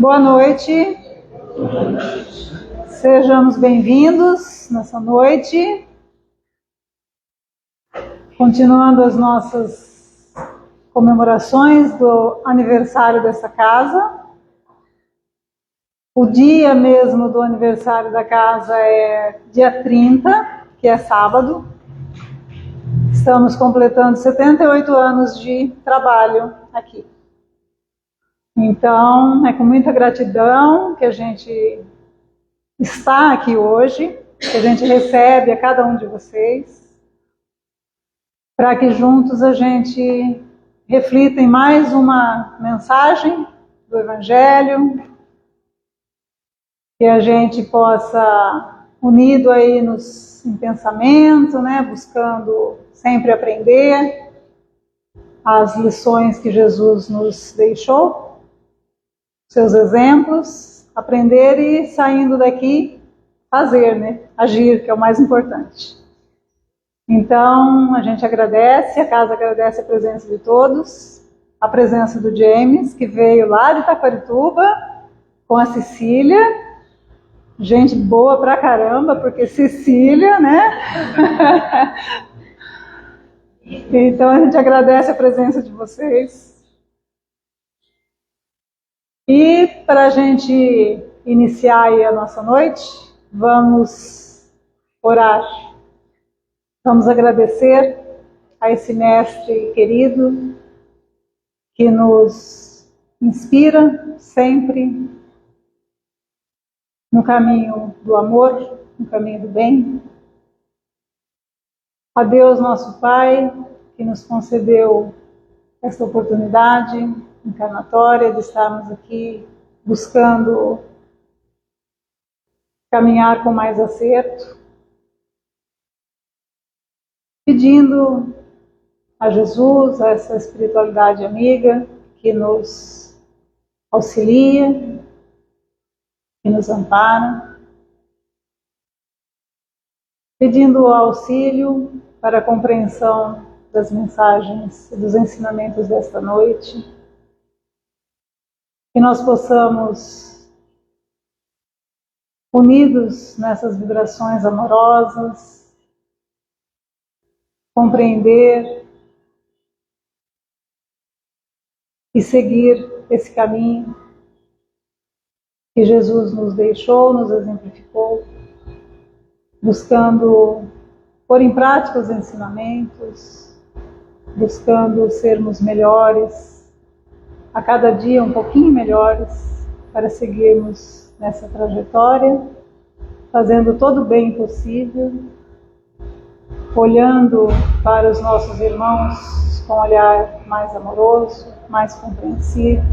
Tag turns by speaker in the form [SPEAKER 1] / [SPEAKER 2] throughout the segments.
[SPEAKER 1] Boa noite, sejamos bem-vindos nessa noite, continuando as nossas comemorações do aniversário dessa casa. O dia mesmo do aniversário da casa é dia 30, que é sábado. Estamos completando 78 anos de trabalho aqui. Então, é com muita gratidão que a gente está aqui hoje, que a gente recebe a cada um de vocês, para que juntos a gente reflita em mais uma mensagem do Evangelho, que a gente possa, unido aí em pensamento, né, buscando sempre aprender as lições que Jesus nos deixou, seus exemplos, aprender e saindo daqui, fazer, né? Agir, que é o mais importante. Então, a gente agradece, a casa agradece a presença de todos, a presença do James, que veio lá de Taquarituba, com a Cecília, gente boa pra caramba, porque Cecília, né? Então, a gente agradece a presença de vocês. E para a gente iniciar aí a nossa noite, vamos orar. Vamos agradecer a esse mestre querido que nos inspira sempre no caminho do amor, no caminho do bem. A Deus nosso Pai, que nos concedeu esta oportunidade encarnatória de estarmos aqui buscando caminhar com mais acerto, pedindo a Jesus, a essa espiritualidade amiga que nos auxilia, que nos ampara, pedindo o auxílio para a compreensão das mensagens e dos ensinamentos desta noite, que nós possamos, unidos nessas vibrações amorosas, compreender e seguir esse caminho que Jesus nos deixou, nos exemplificou, buscando pôr em prática os ensinamentos, buscando sermos melhores, a cada dia um pouquinho melhores, para seguirmos nessa trajetória, fazendo todo o bem possível, olhando para os nossos irmãos com um olhar mais amoroso, mais compreensivo,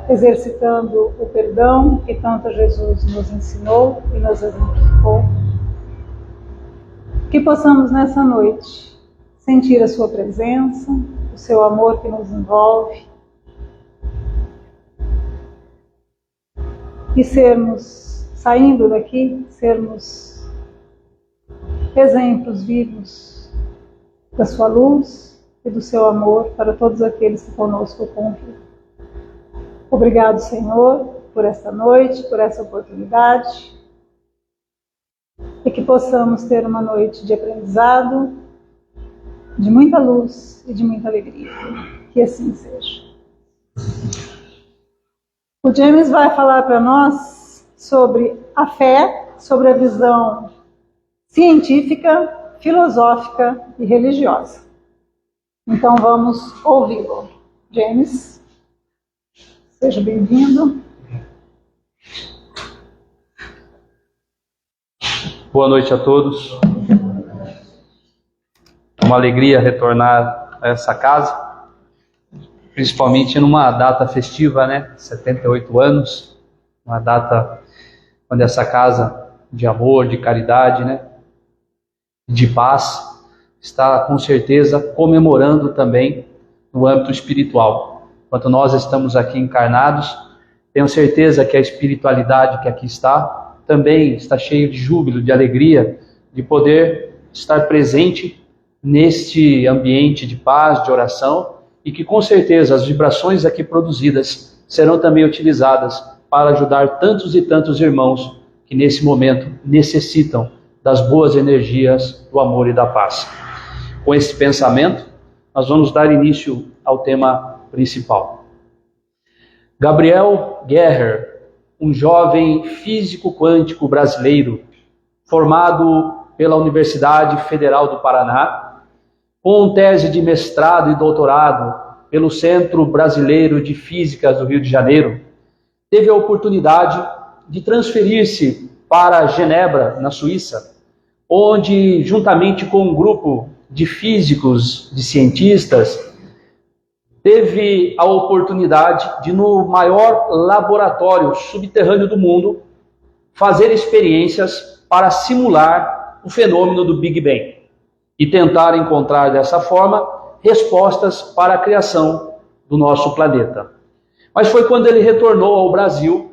[SPEAKER 1] exercitando o perdão que tanto Jesus nos ensinou e nos exemplificou. Que possamos nessa noite sentir a sua presença, o seu amor que nos envolve, e sermos, saindo daqui, sermos exemplos vivos da sua luz e do seu amor para todos aqueles que conosco convivem. Obrigado, Senhor, por esta noite, por essa oportunidade, e que possamos ter uma noite de aprendizado, de muita luz e de muita alegria. Que assim seja. O James vai falar para nós sobre a fé, sobre a visão científica, filosófica e religiosa. Então vamos ouvi-lo. James, seja bem-vindo.
[SPEAKER 2] Boa noite a todos. É uma alegria retornar a essa casa, principalmente numa data festiva, né? 78 anos, uma data onde essa casa de amor, de caridade, né? De paz, está com certeza comemorando também no âmbito espiritual. Enquanto nós estamos aqui encarnados, tenho certeza que a espiritualidade que aqui está também está cheia de júbilo, de alegria, de poder estar presente neste ambiente de paz, de oração, e que com certeza as vibrações aqui produzidas serão também utilizadas para ajudar tantos e tantos irmãos que nesse momento necessitam das boas energias do amor e da paz. Com esse pensamento, nós vamos dar início ao tema principal. Gabriel Guerrer, um jovem físico quântico brasileiro, formado pela Universidade Federal do Paraná, com tese de mestrado e doutorado pelo Centro Brasileiro de Física do Rio de Janeiro, teve a oportunidade de transferir-se para Genebra, na Suíça, onde, juntamente com um grupo de físicos, de cientistas, teve a oportunidade de, no maior laboratório subterrâneo do mundo, fazer experiências para simular o fenômeno do Big Bang e tentar encontrar dessa forma respostas para a criação do nosso planeta. Mas foi quando ele retornou ao Brasil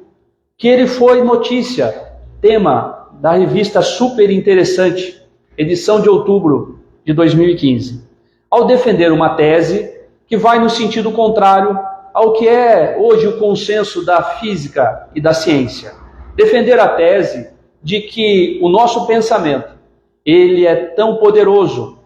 [SPEAKER 2] que ele foi notícia, tema da revista Super Interessante, edição de outubro de 2015, ao defender uma tese que vai no sentido contrário ao que é hoje o consenso da física e da ciência. Defender a tese de que o nosso pensamento, ele é tão poderoso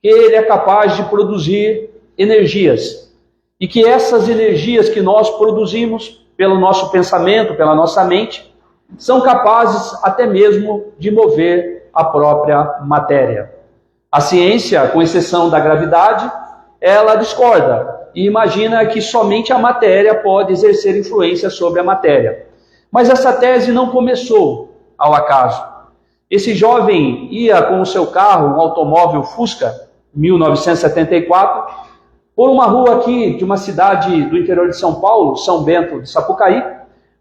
[SPEAKER 2] que ele é capaz de produzir energias e que essas energias que nós produzimos pelo nosso pensamento, pela nossa mente, são capazes até mesmo de mover a própria matéria. A ciência, com exceção da gravidade, ela discorda e imagina que somente a matéria pode exercer influência sobre a matéria. Mas essa tese não começou ao acaso. Esse jovem ia com o seu carro, um automóvel Fusca, 1974, por uma rua aqui de uma cidade do interior de São Paulo, São Bento de Sapucaí,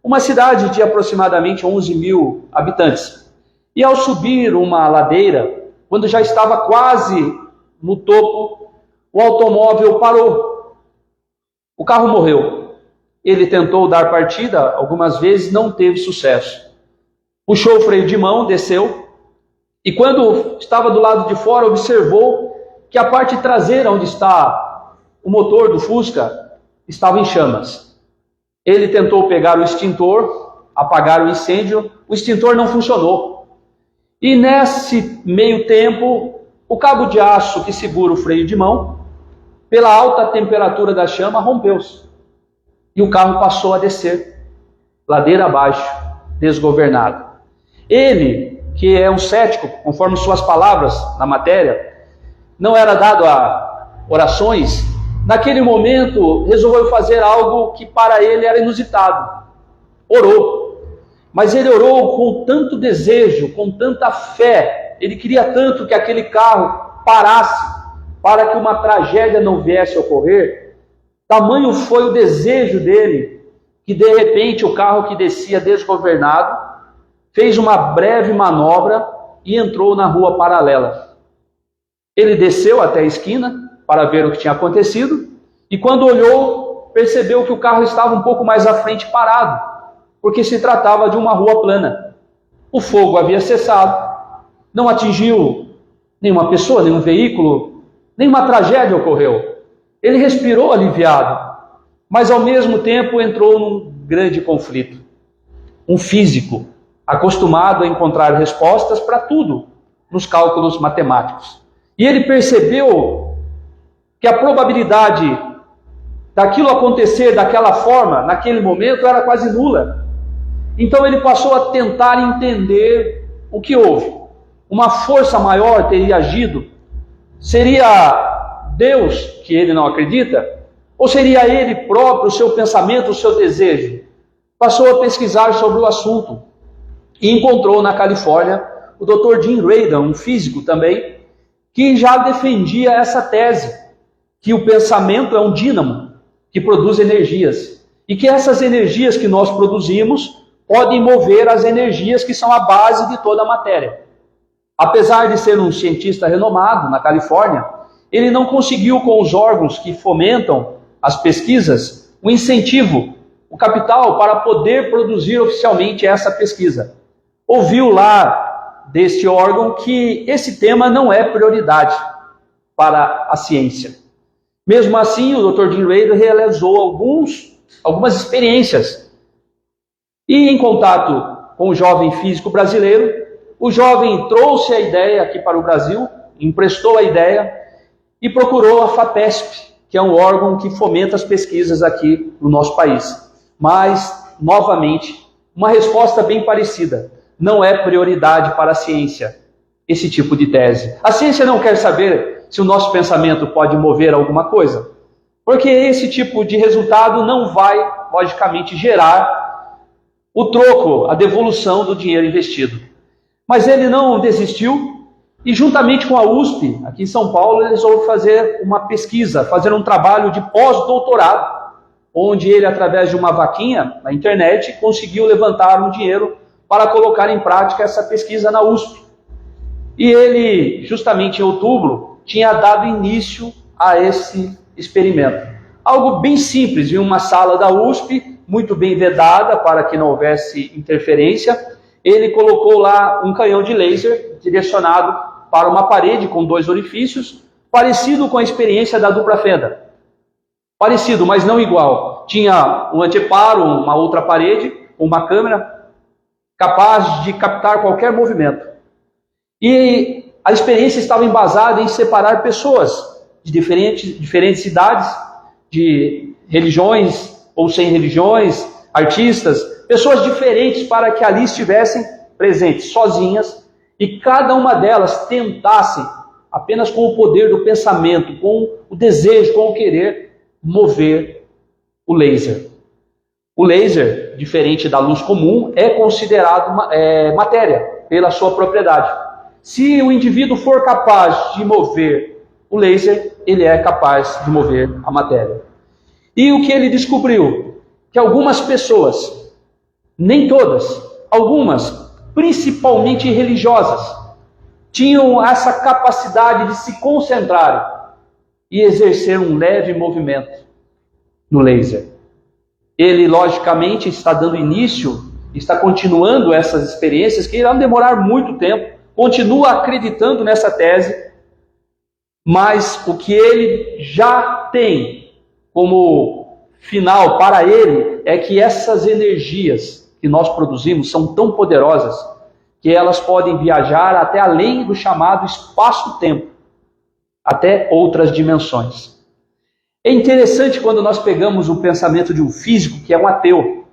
[SPEAKER 2] uma cidade de aproximadamente 11 mil habitantes. E ao subir uma ladeira, quando já estava quase no topo, o automóvel parou. O carro morreu. Ele tentou dar partida, algumas vezes não teve sucesso. Puxou o freio de mão, desceu, e quando estava do lado de fora, observou que a parte traseira, onde está o motor do Fusca, estava em chamas. Ele tentou pegar o extintor, apagar o incêndio, o extintor não funcionou. E nesse meio tempo, o cabo de aço que segura o freio de mão, pela alta temperatura da chama, rompeu-se. E o carro passou a descer, ladeira abaixo, desgovernado. Ele, que é um cético, conforme suas palavras na matéria, não era dado a orações, naquele momento resolveu fazer algo que para ele era inusitado. Orou. Mas ele orou com tanto desejo, com tanta fé, ele queria tanto que aquele carro parasse para que uma tragédia não viesse a ocorrer. Tamanho foi o desejo dele, que de repente o carro que descia desgovernado fez uma breve manobra e entrou na rua paralela. Ele desceu até a esquina para ver o que tinha acontecido e quando olhou, percebeu que o carro estava um pouco mais à frente parado, porque se tratava de uma rua plana. O fogo havia cessado, não atingiu nenhuma pessoa, nenhum veículo, nenhuma tragédia ocorreu. Ele respirou aliviado, mas ao mesmo tempo entrou num grande conflito. Um físico acostumado a encontrar respostas para tudo nos cálculos matemáticos. E ele percebeu que a probabilidade daquilo acontecer daquela forma, naquele momento, era quase nula. Então ele passou a tentar entender o que houve. Uma força maior teria agido? Seria Deus, que ele não acredita? Ou seria ele próprio, o seu pensamento, o seu desejo? Passou a pesquisar sobre o assunto e encontrou na Califórnia o Dr. Jim Radon, um físico também, que já defendia essa tese, que o pensamento é um dínamo que produz energias, e que essas energias que nós produzimos podem mover as energias que são a base de toda a matéria. Apesar de ser um cientista renomado na Califórnia, ele não conseguiu com os órgãos que fomentam as pesquisas o incentivo, o capital para poder produzir oficialmente essa pesquisa. Ouviu lá deste órgão que esse tema não é prioridade para a ciência. Mesmo assim, o Dr. Jim Radon realizou alguns algumas experiências. E em contato com o jovem físico brasileiro, o jovem trouxe a ideia aqui para o Brasil, emprestou a ideia e procurou a FAPESP, que é um órgão que fomenta as pesquisas aqui no nosso país. Mas, novamente, uma resposta bem parecida. Não é prioridade para a ciência esse tipo de tese. A ciência não quer saber se o nosso pensamento pode mover alguma coisa, porque esse tipo de resultado não vai, logicamente, gerar o troco, a devolução do dinheiro investido. Mas ele não desistiu e, juntamente com a USP, aqui em São Paulo, eles vão fazer uma pesquisa, fazer um trabalho de pós-doutorado, onde ele, através de uma vaquinha na internet, conseguiu levantar um dinheiro para colocar em prática essa pesquisa na USP. E ele, justamente em outubro, tinha dado início a esse experimento. Algo bem simples, em uma sala da USP, muito bem vedada para que não houvesse interferência. Ele colocou lá um canhão de laser direcionado para uma parede com 2 orifícios, parecido com a experiência da dupla fenda. Parecido, mas não igual. Tinha um anteparo, uma outra parede, uma câmera capaz de captar qualquer movimento. E a experiência estava embasada em separar pessoas de diferentes idades, de religiões ou sem religiões, artistas, pessoas diferentes para que ali estivessem presentes, sozinhas, e cada uma delas tentasse, apenas com o poder do pensamento, com o desejo, com o querer, mover o laser. O laser, diferente da luz comum, é considerado matéria, pela sua propriedade. Se o indivíduo for capaz de mover o laser, ele é capaz de mover a matéria. E o que ele descobriu? Que algumas pessoas, nem todas, algumas, principalmente religiosas, tinham essa capacidade de se concentrar e exercer um leve movimento no laser. Ele, logicamente, está dando início, está continuando essas experiências que irão demorar muito tempo, continua acreditando nessa tese, mas o que ele já tem como final para ele é que essas energias que nós produzimos são tão poderosas que elas podem viajar até além do chamado espaço-tempo, até outras dimensões. É interessante quando nós pegamos o pensamento de um físico que é um ateu,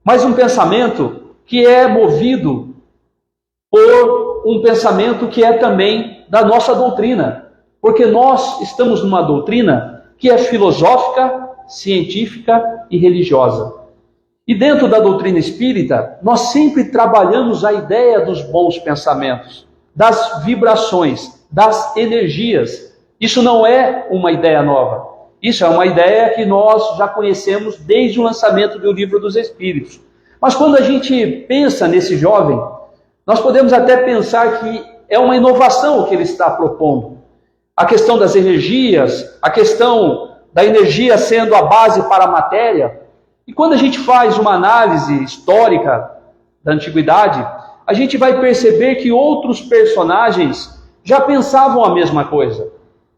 [SPEAKER 2] mas um pensamento que é movido por um pensamento que é também da nossa doutrina, porque nós estamos numa doutrina que é filosófica, científica e religiosa. E dentro da doutrina espírita, nós sempre trabalhamos a ideia dos bons pensamentos, das vibrações, das energias. Isso não é uma ideia nova. Isso é uma ideia que nós já conhecemos desde o lançamento do Livro dos Espíritos. Mas quando a gente pensa nesse jovem, nós podemos até pensar que é uma inovação o que ele está propondo. A questão das energias, a questão da energia sendo a base para a matéria. E quando a gente faz uma análise histórica da antiguidade, a gente vai perceber que outros personagens já pensavam a mesma coisa.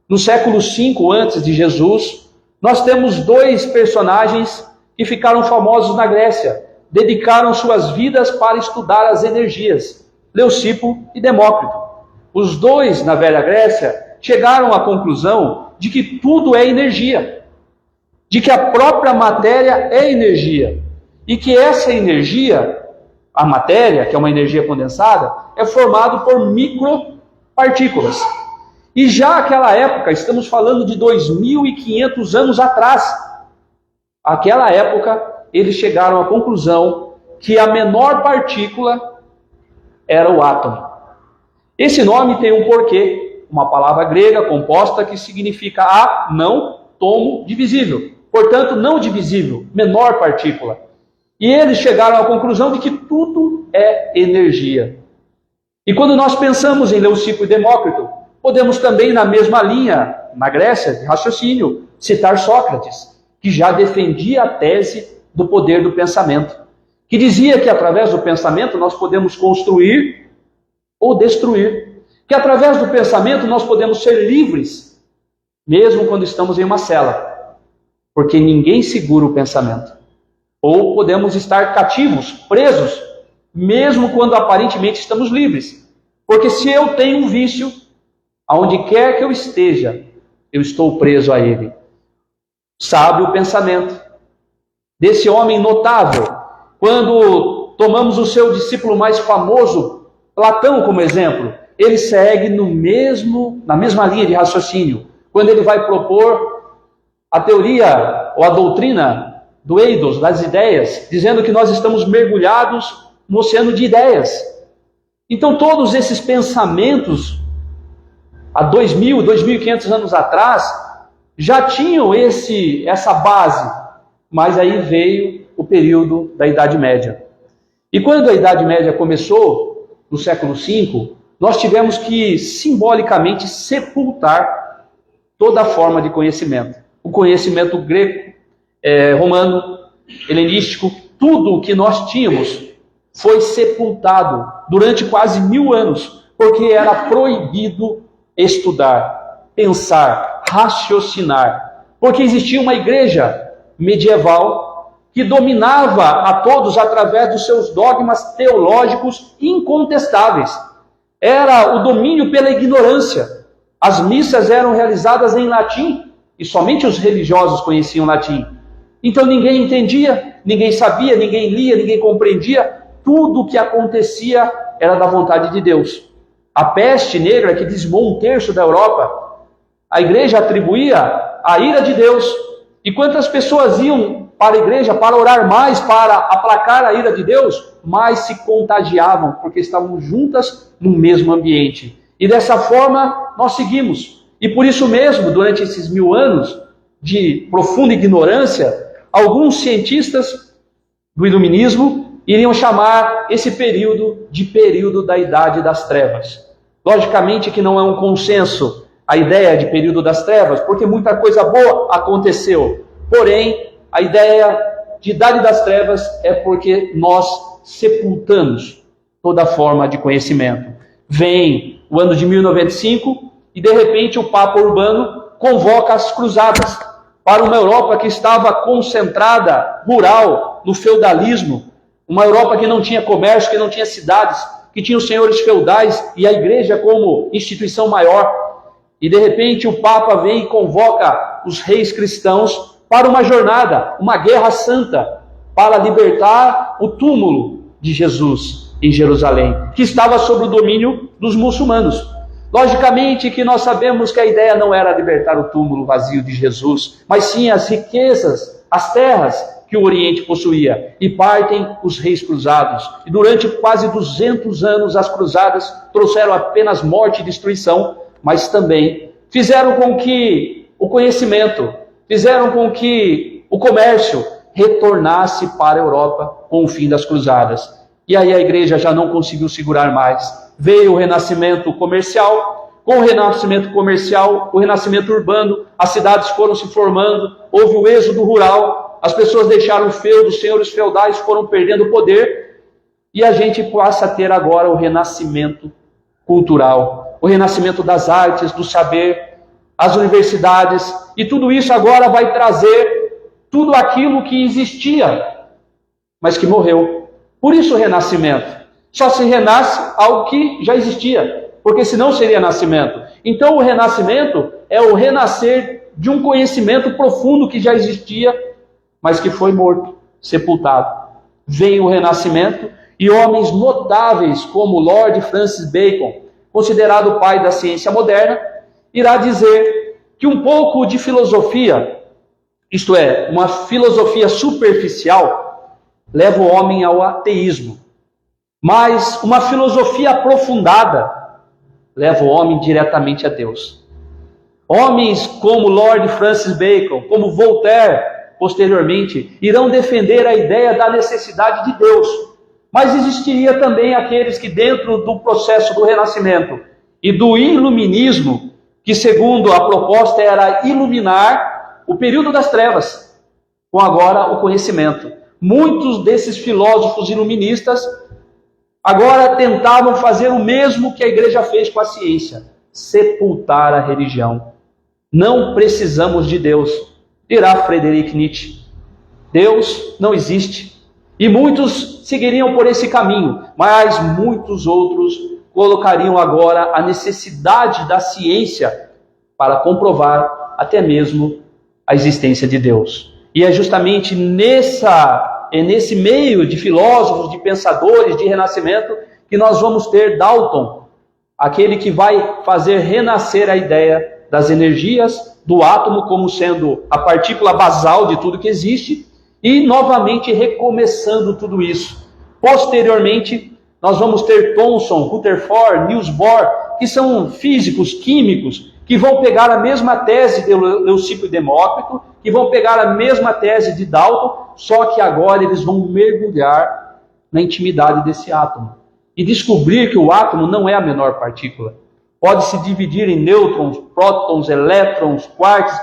[SPEAKER 2] No século V antes de Jesus, nós temos 2 personagens que ficaram famosos na Grécia, dedicaram suas vidas para estudar as energias, Leucipo e Demócrito. Os 2, na Velha Grécia, chegaram à conclusão de que tudo é energia, de que a própria matéria é energia, e que essa energia, a matéria, que é uma energia condensada, é formada por micropartículas. E já naquela época, estamos falando de 2.500 anos atrás, naquela época, eles chegaram à conclusão que a menor partícula era o átomo. Esse nome tem um porquê, uma palavra grega composta que significa a, não, tomo, divisível. Portanto, não divisível, menor partícula. E eles chegaram à conclusão de que tudo é energia. E quando nós pensamos em Leucipo e Demócrito, podemos também, na mesma linha, na Grécia, de raciocínio, citar Sócrates, que já defendia a tese do poder do pensamento, que dizia que através do pensamento nós podemos construir ou destruir, que através do pensamento nós podemos ser livres, mesmo quando estamos em uma cela. porque ninguém segura o pensamento. Ou podemos estar cativos, presos, mesmo quando aparentemente estamos livres. Porque se eu tenho um vício, aonde quer que eu esteja, eu estou preso a ele. Sabe o pensamento desse homem notável. Quando tomamos o seu discípulo mais famoso, Platão, como exemplo, ele segue na mesma linha de raciocínio. Quando ele vai propor a teoria ou a doutrina do eidos, das ideias, dizendo que nós estamos mergulhados no oceano de ideias. Então todos esses pensamentos, há 2.000, 2.500 anos atrás, já tinham essa base, mas aí veio o período da Idade Média. E quando a Idade Média começou, no século V, nós tivemos que simbolicamente sepultar toda forma de conhecimento. O conhecimento grego, romano, helenístico, tudo o que nós tínhamos foi sepultado durante quase 1000 anos, porque era proibido estudar, pensar, raciocinar, porque existia uma igreja medieval que dominava a todos através dos seus dogmas teológicos incontestáveis. Era o domínio pela ignorância. As missas eram realizadas em latim e somente os religiosos conheciam latim. Então ninguém entendia, ninguém sabia, ninguém lia, ninguém compreendia. Tudo o que acontecia era da vontade de Deus. A peste negra que dizimou 1/3 da Europa, a igreja atribuía a ira de Deus. E quantas pessoas iam para a igreja para orar mais, para aplacar a ira de Deus, mais se contagiavam, porque estavam juntas no mesmo ambiente. E dessa forma nós seguimos. E por isso mesmo, durante esses 1000 anos de profunda ignorância, alguns cientistas do iluminismo iriam chamar esse período de período da Idade das Trevas. Logicamente que não é um consenso a ideia de período das trevas, porque muita coisa boa aconteceu. Porém, a ideia de Idade das Trevas é porque nós sepultamos toda forma de conhecimento. Vem o ano de 1095 e de repente o Papa Urbano convoca as cruzadas para uma Europa que estava concentrada, rural, no feudalismo, uma Europa que não tinha comércio, que não tinha cidades, que tinha os senhores feudais e a igreja como instituição maior. E de repente o Papa vem e convoca os reis cristãos para uma jornada, uma guerra santa, para libertar o túmulo de Jesus em Jerusalém, que estava sob o domínio dos muçulmanos. Logicamente que nós sabemos que a ideia não era libertar o túmulo vazio de Jesus, mas sim as riquezas, as terras que o Oriente possuía. E partem os reis cruzados. E durante quase 200 anos as cruzadas trouxeram apenas morte e destruição, mas também fizeram com que o conhecimento, fizeram com que o comércio retornasse para a Europa com o fim das cruzadas. E aí a igreja já não conseguiu segurar mais. Veio o renascimento comercial. Com o renascimento comercial, o renascimento urbano, as cidades foram se formando, houve o êxodo rural, as pessoas deixaram o feudo, os senhores feudais foram perdendo o poder, e a gente passa a ter agora o renascimento cultural, o renascimento das artes, do saber, as universidades, e tudo isso agora vai trazer tudo aquilo que existia, mas que morreu. Por isso o renascimento. Só se renasce algo que já existia, porque senão seria nascimento. Então o renascimento é o renascer de um conhecimento profundo que já existia, mas que foi morto, sepultado. Vem o renascimento e homens notáveis como Lord Francis Bacon, considerado o pai da ciência moderna, irá dizer que um pouco de filosofia, isto é, uma filosofia superficial, leva o homem ao ateísmo. Mas uma filosofia aprofundada leva o homem diretamente a Deus. Homens como Lord Francis Bacon, como Voltaire, posteriormente, irão defender a ideia da necessidade de Deus. Mas existiria também aqueles que, dentro do processo do Renascimento e do Iluminismo, que segundo a proposta era iluminar o período das trevas, com agora o conhecimento. Muitos desses filósofos iluministas agora tentavam fazer o mesmo que a igreja fez com a ciência, sepultar a religião. Não precisamos de Deus. Dirá Friedrich Nietzsche: Deus não existe. E muitos seguiriam por esse caminho, mas muitos outros colocariam agora a necessidade da ciência para comprovar até mesmo a existência de Deus. E é justamente nesse meio de filósofos, de pensadores, de renascimento, que nós vamos ter Dalton, aquele que vai fazer renascer a ideia das energias do átomo como sendo a partícula basal de tudo que existe, e novamente recomeçando tudo isso. Posteriormente, nós vamos ter Thomson, Rutherford, Niels Bohr, que são físicos, químicos, que vão pegar a mesma tese de Leucipo e Demócrito, que vão pegar a mesma tese de Dalton, só que agora eles vão mergulhar na intimidade desse átomo e descobrir que o átomo não é a menor partícula. Pode se dividir em nêutrons, prótons, elétrons, quarks,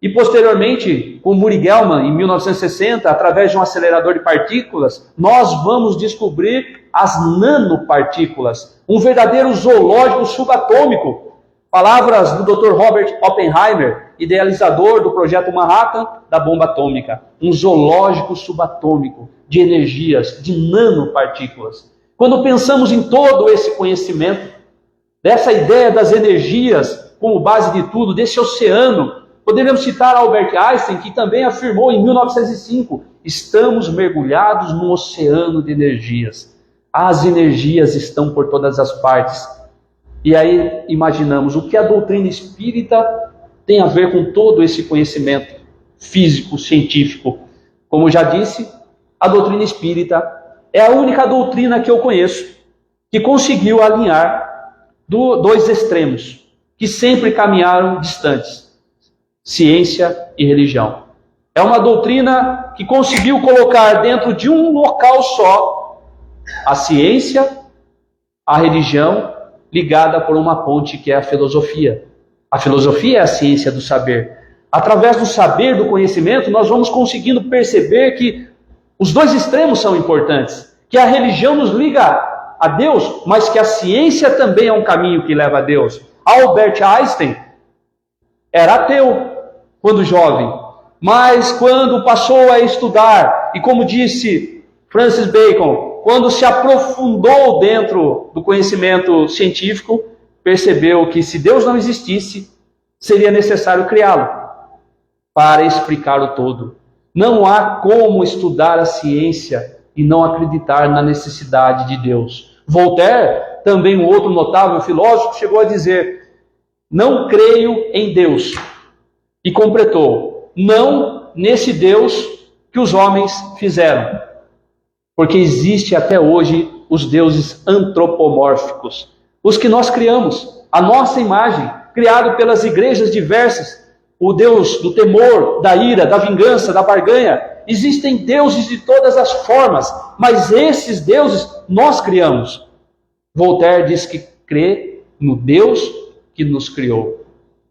[SPEAKER 2] e posteriormente, com Uri Gelman, em 1960, através de um acelerador de partículas, nós vamos descobrir as nanopartículas, um verdadeiro zoológico subatômico. Palavras do Dr. Robert Oppenheimer, idealizador do projeto Manhattan da bomba atômica. Um zoológico subatômico de energias, de nanopartículas. Quando pensamos em todo esse conhecimento, dessa ideia das energias como base de tudo, desse oceano, poderíamos citar Albert Einstein, que também afirmou em 1905, estamos mergulhados num oceano de energias. As energias estão por todas as partes. E aí imaginamos o que a doutrina espírita tem a ver com todo esse conhecimento físico, científico. Como já disse, a doutrina espírita é a única doutrina que eu conheço que conseguiu alinhar dois extremos, que sempre caminharam distantes: ciência e religião. É uma doutrina que conseguiu colocar dentro de um local só a ciência, a religião, ligada por uma ponte que é a filosofia. A filosofia é a ciência do saber. Através do saber, do conhecimento, nós vamos conseguindo perceber que os dois extremos são importantes, que a religião nos liga a Deus, mas que a ciência também é um caminho que leva a Deus. Albert Einstein era ateu quando jovem, mas quando passou a estudar, e como disse Francis Bacon, quando se aprofundou dentro do conhecimento científico, percebeu que se Deus não existisse, seria necessário criá-lo para explicar o todo. Não há como estudar a ciência e não acreditar na necessidade de Deus. Voltaire, também um outro notável filósofo, chegou a dizer: não creio em Deus. E completou: não nesse Deus que os homens fizeram. Porque existe até hoje os deuses antropomórficos, os que nós criamos, a nossa imagem, criado pelas igrejas diversas, o Deus do temor, da ira, da vingança, da barganha. Existem deuses de todas as formas, mas esses deuses nós criamos. Voltaire diz que crê no Deus que nos criou,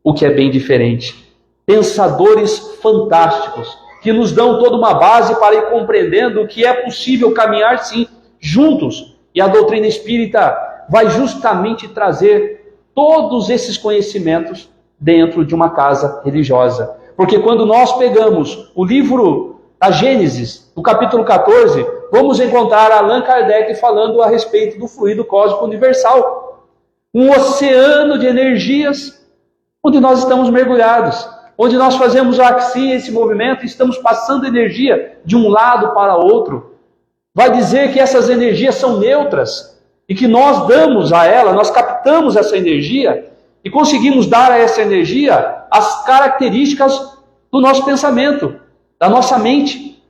[SPEAKER 2] o que é bem diferente. Pensadores fantásticos, que nos dão toda uma base para ir compreendendo que é possível caminhar sim, juntos. E a doutrina espírita vai justamente trazer todos esses conhecimentos dentro de uma casa religiosa. Porque quando nós pegamos o livro da Gênesis, no capítulo 14, vamos encontrar Allan Kardec falando a respeito do fluido cósmico universal. Um oceano de energias onde nós estamos mergulhados, onde nós fazemos assim esse movimento, estamos passando energia de um lado para outro. Vai dizer que essas energias são neutras e que nós damos a ela, nós captamos essa energia e conseguimos dar a essa energia as características do nosso pensamento, da nossa mente.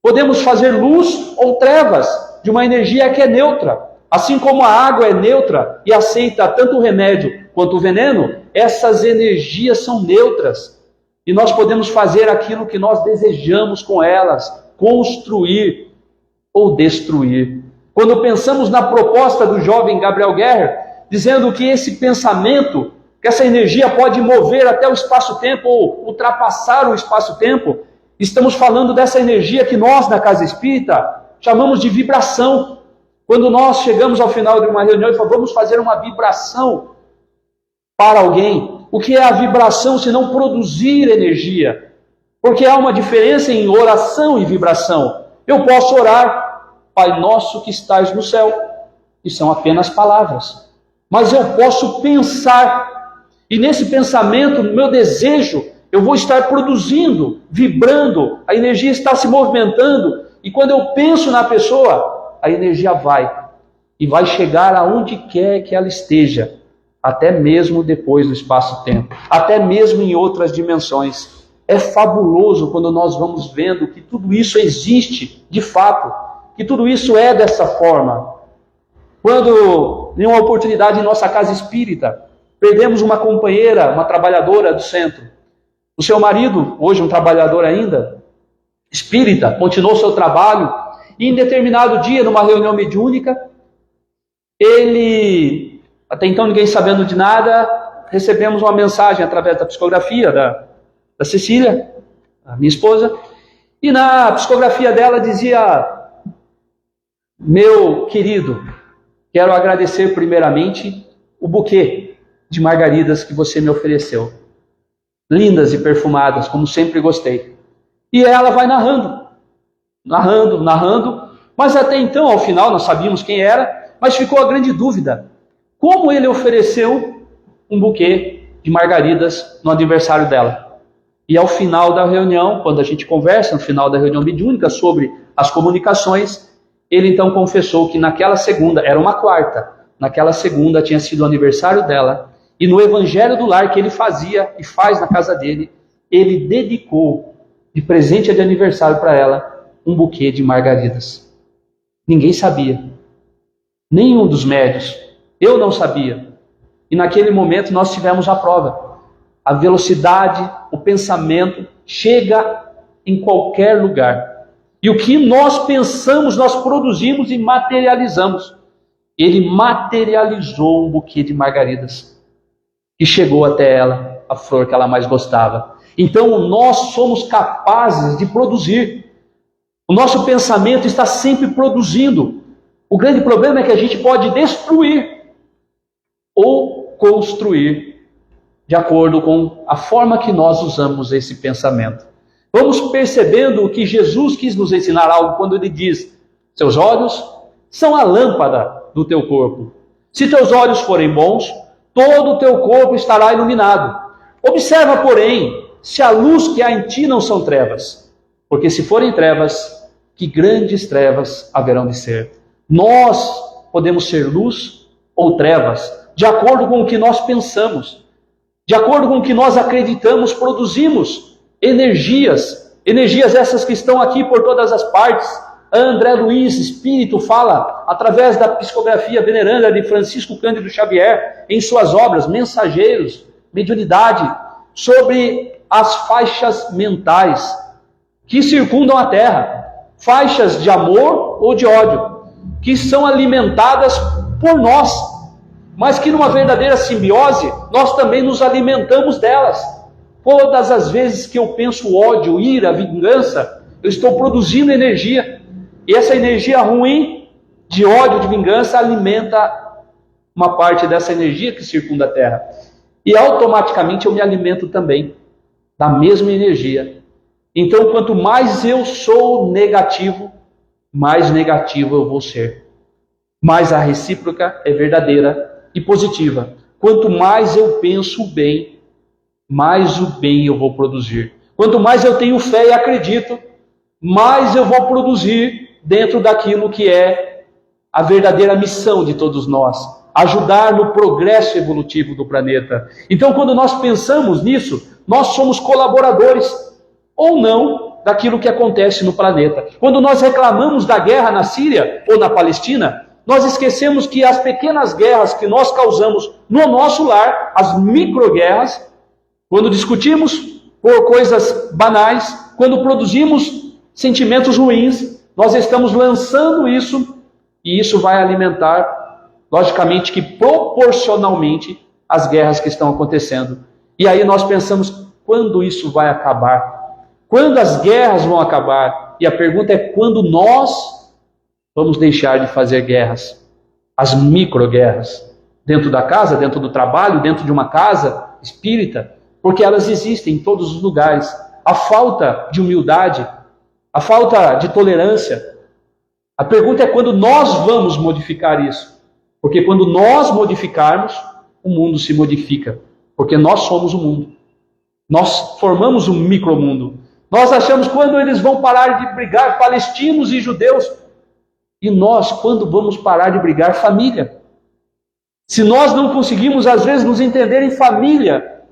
[SPEAKER 2] Podemos fazer luz ou trevas de uma energia que é neutra. Assim como a água é neutra e aceita tanto o remédio quanto o veneno, essas energias são neutras. E nós podemos fazer aquilo que nós desejamos com elas, construir ou destruir. Quando pensamos na proposta do jovem Gabriel Guerra, dizendo que esse pensamento, que essa energia pode mover até o espaço-tempo ou ultrapassar o espaço-tempo, estamos falando dessa energia que nós, na Casa Espírita, chamamos de vibração. Quando nós chegamos ao final de uma reunião e falamos, vamos fazer uma vibração para alguém. O que é a vibração se não produzir energia? Porque há uma diferença em oração e vibração. Eu posso orar, Pai nosso que estás no céu, e são apenas palavras. Mas eu posso pensar, e nesse pensamento, no meu desejo, eu vou estar produzindo, vibrando, a energia está se movimentando, e quando eu penso na pessoa, a energia vai, e vai chegar aonde quer que ela esteja, até mesmo depois do espaço-tempo, até mesmo em outras dimensões. É fabuloso quando nós vamos vendo que tudo isso existe de fato, que tudo isso é dessa forma. Quando, em uma oportunidade em nossa casa espírita, perdemos uma companheira, uma trabalhadora do centro. O seu marido, hoje um trabalhador ainda, espírita, continuou seu trabalho, e em determinado dia, numa reunião mediúnica, ele, até então ninguém sabendo de nada, recebemos uma mensagem através da psicografia da Cecília, a minha esposa, e na psicografia dela dizia: meu querido, quero agradecer primeiramente o buquê de margaridas que você me ofereceu. Lindas e perfumadas, como sempre gostei. E ela vai narrando, mas até então, ao final, nós sabíamos quem era, mas ficou a grande dúvida: como ele ofereceu um buquê de margaridas no aniversário dela? E ao final da reunião, quando a gente conversa, no final da reunião mediúnica, sobre as comunicações, ele então confessou que naquela segunda, era uma quarta, naquela segunda tinha sido o aniversário dela, e no Evangelho do Lar que ele fazia e faz na casa dele, ele dedicou de presente de aniversário para ela um buquê de margaridas. Ninguém sabia, nenhum dos médios, eu não sabia. E naquele momento nós tivemos a prova. A velocidade, o pensamento chega em qualquer lugar. E o que nós pensamos, nós produzimos e materializamos. Ele materializou um buquê de margaridas e chegou até ela, a flor que ela mais gostava. Então nós somos capazes de produzir. O nosso pensamento está sempre produzindo. O grande problema é que a gente pode destruir ou construir de acordo com a forma que nós usamos esse pensamento. Vamos percebendo que Jesus quis nos ensinar algo quando ele diz: seus olhos são a lâmpada do teu corpo. Se teus olhos forem bons, todo o teu corpo estará iluminado. Observa, porém, se a luz que há em ti não são trevas. Porque se forem trevas, que grandes trevas haverão de ser. Nós podemos ser luz ou trevas, de acordo com o que nós pensamos. De acordo com o que nós acreditamos, produzimos energias essas que estão aqui por todas as partes. André Luiz, espírito, fala através da psicografia veneranda de Francisco Cândido Xavier, em suas obras Mensageiros, Mediunidade, sobre as faixas mentais que circundam a Terra, faixas de amor ou de ódio, que são alimentadas por nós, mas que numa verdadeira simbiose, nós também nos alimentamos delas. Todas as vezes que eu penso ódio, ira, vingança, eu estou produzindo energia. E essa energia ruim, de ódio, de vingança, alimenta uma parte dessa energia que circunda a Terra. E automaticamente eu me alimento também da mesma energia. Então, quanto mais eu sou negativo, mais negativo eu vou ser. Mais a recíproca é verdadeira e positiva. Quanto mais eu penso bem, mais o bem eu vou produzir. Quanto mais eu tenho fé e acredito, mais eu vou produzir dentro daquilo que é a verdadeira missão de todos nós, ajudar no progresso evolutivo do planeta. Então, quando nós pensamos nisso, nós somos colaboradores ou não daquilo que acontece no planeta. Quando nós reclamamos da guerra na Síria ou na Palestina, nós esquecemos que as pequenas guerras que nós causamos no nosso lar, as microguerras, quando discutimos por coisas banais, quando produzimos sentimentos ruins, nós estamos lançando isso, e isso vai alimentar, logicamente que proporcionalmente, as guerras que estão acontecendo. E aí nós pensamos, quando isso vai acabar? Quando as guerras vão acabar? E a pergunta é, quando nós vamos deixar de fazer guerras, as microguerras, dentro da casa, dentro do trabalho, dentro de uma casa espírita, porque elas existem em todos os lugares. a falta de humildade, a falta de tolerância. A pergunta é quando nós vamos modificar isso. Porque quando nós modificarmos, o mundo se modifica. Porque nós somos o mundo. Nós formamos um micromundo. Nós achamos quando eles vão parar de brigar, palestinos e judeus. E nós, quando vamos parar de brigar, família. Se nós não conseguimos, às vezes, nos entender em família,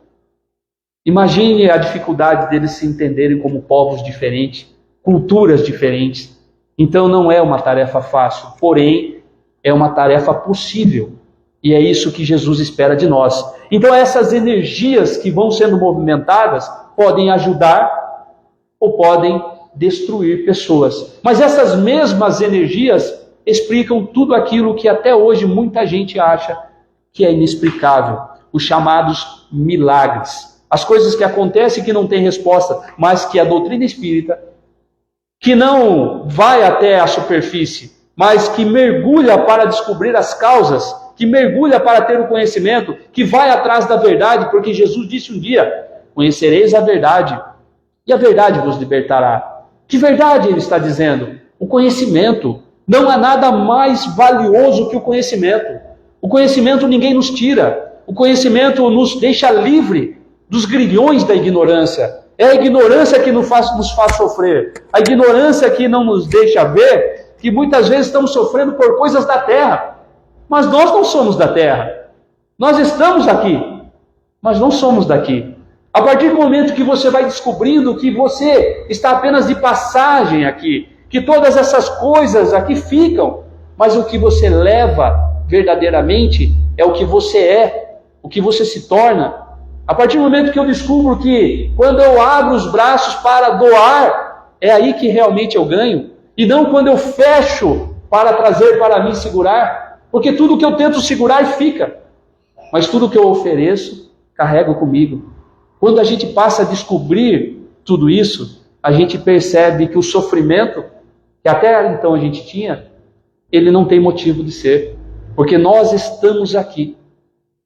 [SPEAKER 2] imagine a dificuldade deles se entenderem como povos diferentes, culturas diferentes. Então não é uma tarefa fácil, porém é uma tarefa possível. E é isso que Jesus espera de nós. Então essas energias que vão sendo movimentadas podem ajudar ou podem destruir pessoas. Mas essas mesmas energias explicam tudo aquilo que até hoje muita gente acha que é inexplicável. Os chamados milagres. As coisas que acontecem que não têm resposta, mas que a doutrina espírita, que não vai até a superfície, mas que mergulha para descobrir as causas, que mergulha para ter o conhecimento, que vai atrás da verdade, porque Jesus disse um dia, conhecereis a verdade, e a verdade vos libertará. Que verdade ele está dizendo? O conhecimento. Não há nada mais valioso que o conhecimento. O conhecimento ninguém nos tira. O conhecimento nos deixa livre dos grilhões da ignorância. É a ignorância que nos faz sofrer. A ignorância que não nos deixa ver que muitas vezes estamos sofrendo por coisas da terra. Mas nós não somos da terra. Nós estamos aqui, mas não somos daqui. A partir do momento que você vai descobrindo que você está apenas de passagem aqui, que todas essas coisas aqui ficam, mas o que você leva verdadeiramente é o que você é, o que você se torna. A partir do momento que eu descubro que quando eu abro os braços para doar, é aí que realmente eu ganho, e não quando eu fecho para trazer para mim segurar, porque tudo que eu tento segurar fica, mas tudo que eu ofereço, carrego comigo. Quando a gente passa a descobrir tudo isso, a gente percebe que o sofrimento, que até então a gente tinha, ele não tem motivo de ser, porque nós estamos aqui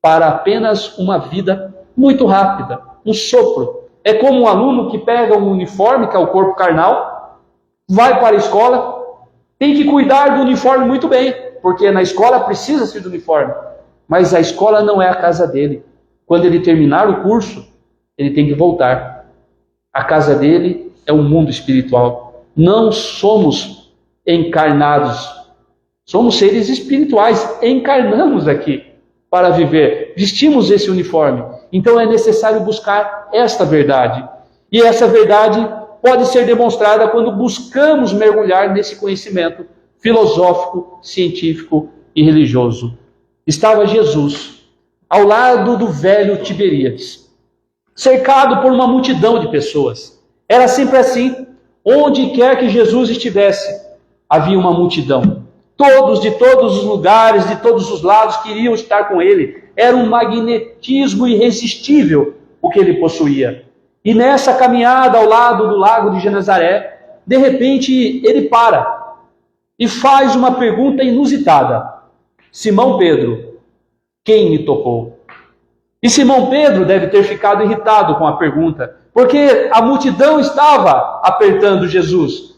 [SPEAKER 2] para apenas uma vida muito rápida, um sopro. É como um aluno que pega um uniforme, que é o corpo carnal, vai para a escola, tem que cuidar do uniforme muito bem, porque na escola precisa-se do uniforme, mas a escola não é a casa dele. Quando ele terminar o curso, ele tem que voltar. A casa dele é o mundo espiritual. Não somos encarnados, somos seres espirituais, encarnamos aqui para viver, vestimos esse uniforme. Então é necessário buscar esta verdade. E essa verdade pode ser demonstrada quando buscamos mergulhar nesse conhecimento filosófico, científico e religioso. Estava Jesus ao lado do velho Tiberíades, cercado por uma multidão de pessoas. Era sempre assim. Onde quer que Jesus estivesse, havia uma multidão. Todos, de todos os lugares, de todos os lados, queriam estar com ele. Era um magnetismo irresistível o que ele possuía. E nessa caminhada ao lado do lago de Genezaré, de repente ele para e faz uma pergunta inusitada. Simão Pedro, quem me tocou? E Simão Pedro deve ter ficado irritado com a pergunta, porque a multidão estava apertando Jesus.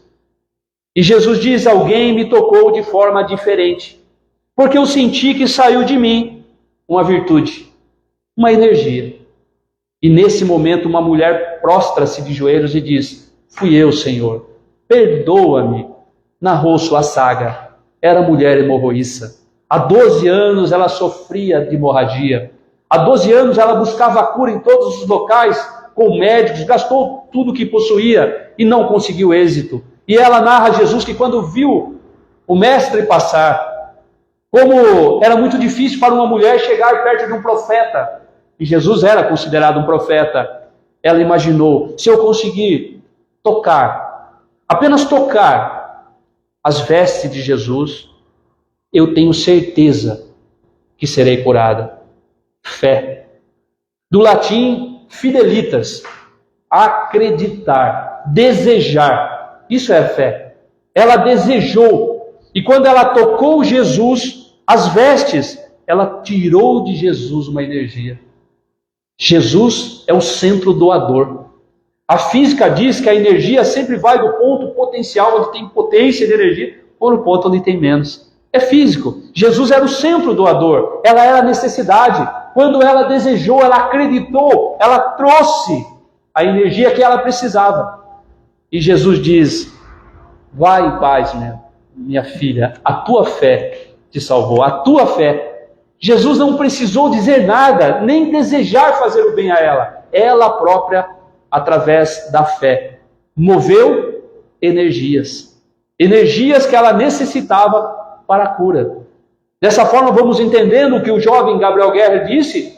[SPEAKER 2] E Jesus diz, alguém me tocou de forma diferente, porque eu senti que saiu de mim uma virtude, uma energia. E nesse momento uma mulher prostra-se de joelhos e diz, fui eu, Senhor, perdoa-me. Narrou sua saga. Era mulher hemorroíça. Há 12 anos ela sofria de hemorragia. Há 12 anos ela buscava a cura em todos os locais, com médicos, gastou tudo que possuía e não conseguiu êxito. E ela narra a Jesus que quando viu o mestre passar, como era muito difícil para uma mulher chegar perto de um profeta, e Jesus era considerado um profeta, ela imaginou, se eu conseguir tocar, apenas tocar as vestes de Jesus, eu tenho certeza que serei curada. Fé. Do latim, fidelitas, acreditar, desejar. Isso é fé. Ela desejou. E quando ela tocou Jesus, as vestes, ela tirou de Jesus uma energia. Jesus é o centro doador. A física diz que a energia sempre vai do ponto potencial, onde tem potência de energia, para o ponto onde tem menos. É físico. Jesus era o centro doador. Ela era a necessidade. Quando ela desejou, ela acreditou, ela trouxe a energia que ela precisava. E Jesus diz: vai em paz, minha filha, a tua fé te salvou, a tua fé. Jesus não precisou dizer nada, nem desejar fazer o bem a ela. Ela própria, através da fé, moveu energias que ela necessitava para a cura. Dessa forma, vamos entendendo que o jovem Gabriel Guerra disse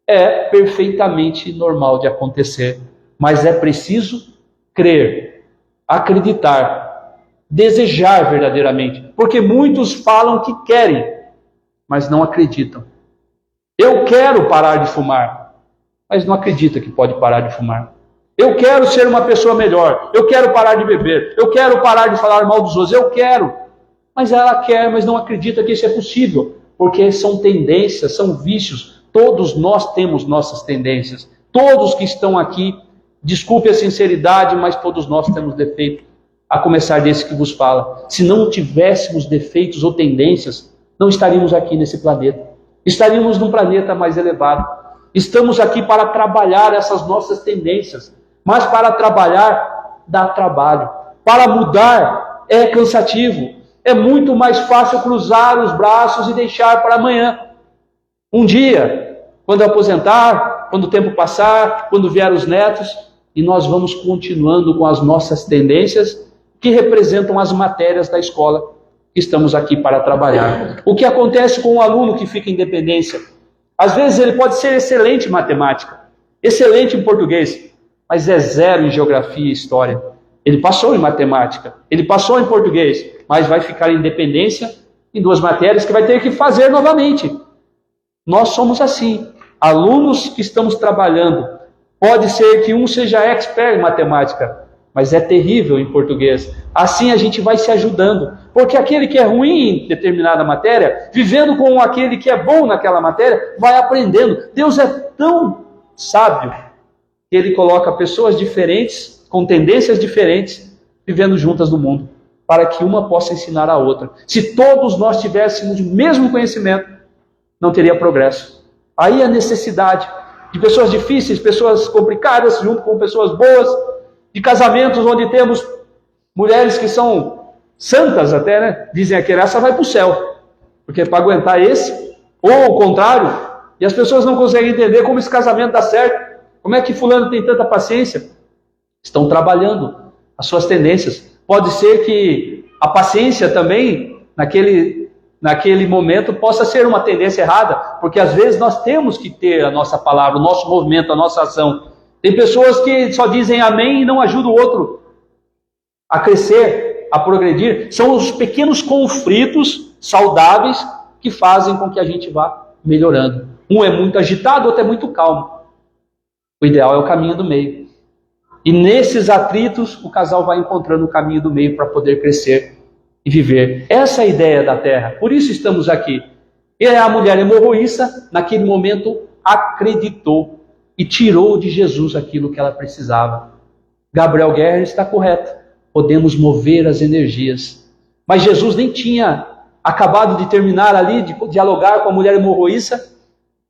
[SPEAKER 2] é perfeitamente normal de acontecer, mas é preciso crer, acreditar, desejar verdadeiramente, porque muitos falam que querem, mas não acreditam. Eu quero parar de fumar, mas não acredita que pode parar de fumar. Eu quero ser uma pessoa melhor, eu quero parar de beber, eu quero parar de falar mal dos outros, eu quero. Mas ela quer, mas não acredita que isso é possível, porque são tendências, são vícios. Todos nós temos nossas tendências. Todos que estão aqui, desculpe a sinceridade, mas todos nós temos defeito, a começar desse que vos fala. Se não tivéssemos defeitos ou tendências, não estaríamos aqui nesse planeta. Estaríamos num planeta mais elevado. Estamos aqui para trabalhar essas nossas tendências, mas para trabalhar dá trabalho. Para mudar é cansativo. É muito mais fácil cruzar os braços e deixar para amanhã. Um dia, quando aposentar, quando o tempo passar, quando vier os netos, e nós vamos continuando com as nossas tendências que representam as matérias da escola que estamos aqui para trabalhar. O que acontece com um aluno que fica em dependência? Às vezes ele pode ser excelente em matemática, excelente em português, mas é zero em geografia e história. Ele passou em matemática, ele passou em português, mas vai ficar em dependência em duas matérias que vai ter que fazer novamente. Nós somos assim, alunos que estamos trabalhando. Pode ser que um seja expert em matemática, mas é terrível em português. Assim a gente vai se ajudando, porque aquele que é ruim em determinada matéria, vivendo com aquele que é bom naquela matéria, vai aprendendo. Deus é tão sábio que Ele coloca pessoas diferentes, com tendências diferentes, vivendo juntas no mundo, para que uma possa ensinar a outra. Se todos nós tivéssemos o mesmo conhecimento, não teria progresso. Aí a necessidade de pessoas difíceis, pessoas complicadas, junto com pessoas boas, de casamentos onde temos mulheres que são santas até, né? Dizem aqui, essa vai para o céu, porque para aguentar esse, ou o contrário, e as pessoas não conseguem entender como esse casamento dá certo, como é que fulano tem tanta paciência. Estão trabalhando as suas tendências. Pode ser que a paciência também, naquele momento, possa ser uma tendência errada, porque às vezes nós temos que ter a nossa palavra, o nosso movimento, a nossa ação. Tem pessoas que só dizem amém e não ajudam o outro a crescer, a progredir. São os pequenos conflitos saudáveis que fazem com que a gente vá melhorando. Um é muito agitado, o outro é muito calmo. O ideal é o caminho do meio. E nesses atritos, o casal vai encontrando o caminho do meio para poder crescer e viver. Essa é a ideia da terra. Por isso estamos aqui. E a mulher hemorroísta, naquele momento, acreditou e tirou de Jesus aquilo que ela precisava. Gabriel Guerra está correto. Podemos mover as energias. Mas Jesus nem tinha acabado de terminar ali, de dialogar com a mulher hemorroísta.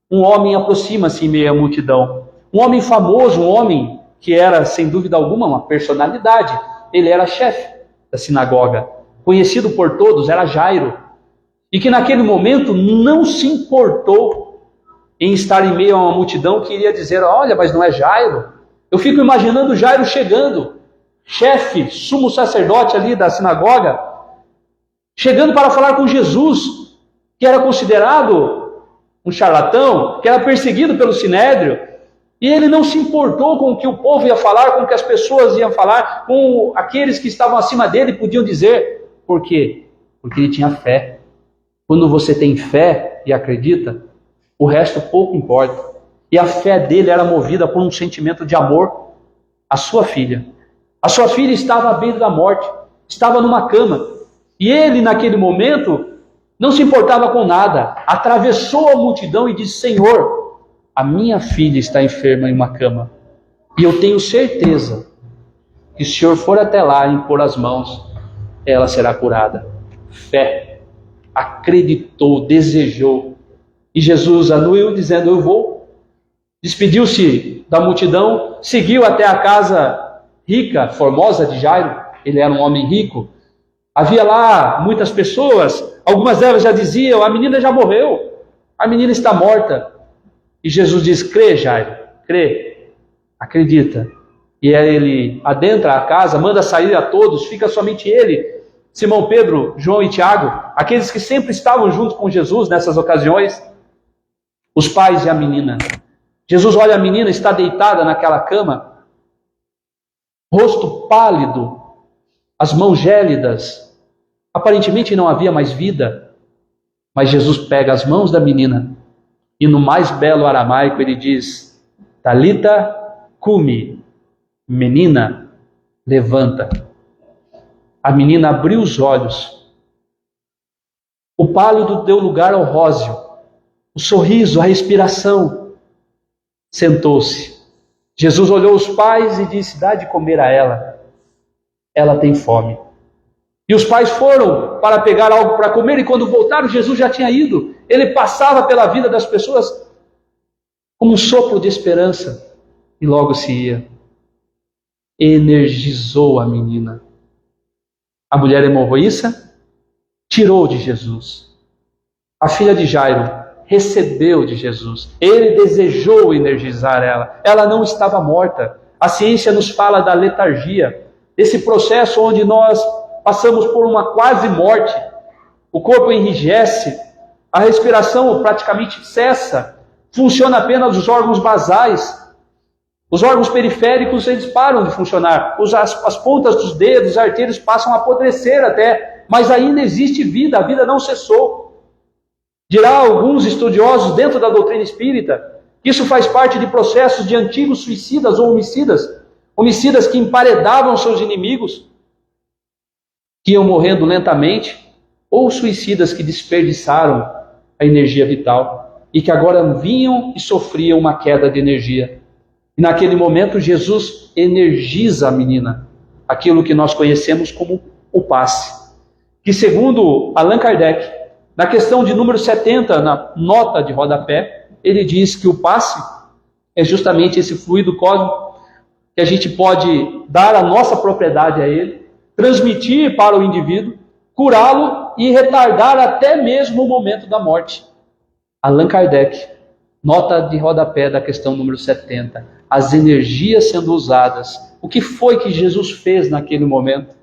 [SPEAKER 2] Um homem aproxima-se em meio à multidão. Um homem famoso, um homem que era, sem dúvida alguma, uma personalidade. Ele era chefe da sinagoga, conhecido por todos, era Jairo. E que naquele momento não se importou em estar em meio a uma multidão que iria dizer, olha, mas não é Jairo. Eu fico imaginando Jairo chegando, chefe, sumo sacerdote ali da sinagoga, chegando para falar com Jesus, que era considerado um charlatão, que era perseguido pelo Sinédrio. E ele não se importou com o que o povo ia falar, com o que as pessoas iam falar, com aqueles que estavam acima dele podiam dizer. Por quê? Porque ele tinha fé. Quando você tem fé e acredita, o resto pouco importa. E a fé dele era movida por um sentimento de amor à sua filha. A sua filha estava à beira da morte, estava numa cama. E ele, naquele momento, não se importava com nada. Atravessou a multidão e disse, Senhor, a minha filha está enferma em uma cama. E eu tenho certeza que se o senhor for até lá e impor as mãos, ela será curada. Fé, acreditou, desejou. E Jesus anuiu dizendo, eu vou. Despediu-se da multidão, seguiu até a casa rica, formosa de Jairo. Ele era um homem rico. Havia lá muitas pessoas, algumas delas já diziam, a menina já morreu, a menina está morta. E Jesus diz, crê, Jairo, crê, acredita. E aí ele adentra a casa, manda sair a todos, fica somente ele, Simão, Pedro, João e Tiago, aqueles que sempre estavam junto com Jesus nessas ocasiões, os pais e a menina. Jesus olha a menina, está deitada naquela cama, rosto pálido, as mãos gélidas, aparentemente não havia mais vida, mas Jesus pega as mãos da menina e no mais belo aramaico ele diz, Talita cumi, menina, levanta. A menina abriu os olhos, o pálido deu lugar ao róseo, o sorriso, a respiração, sentou-se. Jesus olhou os pais e disse, dá de comer a ela tem fome. E os pais foram para pegar algo para comer, e quando voltaram, Jesus já tinha ido. Ele passava pela vida das pessoas como um sopro de esperança, e logo se ia. Energizou a menina. A mulher hemorroíça tirou de Jesus. A filha de Jairo recebeu de Jesus. Ele desejou energizar ela. Ela não estava morta. A ciência nos fala da letargia, esse processo onde nós passamos por uma quase morte. O corpo enrijece, a respiração praticamente cessa, funciona apenas os órgãos basais. Os órgãos periféricos, eles param de funcionar. As pontas dos dedos, as artérias passam a apodrecer até, mas ainda existe vida, a vida não cessou. Dirá alguns estudiosos dentro da doutrina espírita, que isso faz parte de processos de antigos suicidas ou homicidas que emparedavam seus inimigos, que iam morrendo lentamente, ou suicidas que desperdiçaram a energia vital, e que agora vinham e sofriam uma queda de energia. E naquele momento Jesus energiza a menina, aquilo que nós conhecemos como o passe. Que segundo Allan Kardec, na questão de número 70, na nota de rodapé, ele diz que o passe é justamente esse fluido cósmico que a gente pode dar a nossa propriedade a ele, transmitir para o indivíduo, curá-lo e retardar até mesmo o momento da morte. Allan Kardec, nota de rodapé da questão número 70. As energias sendo usadas. O que foi que Jesus fez naquele momento?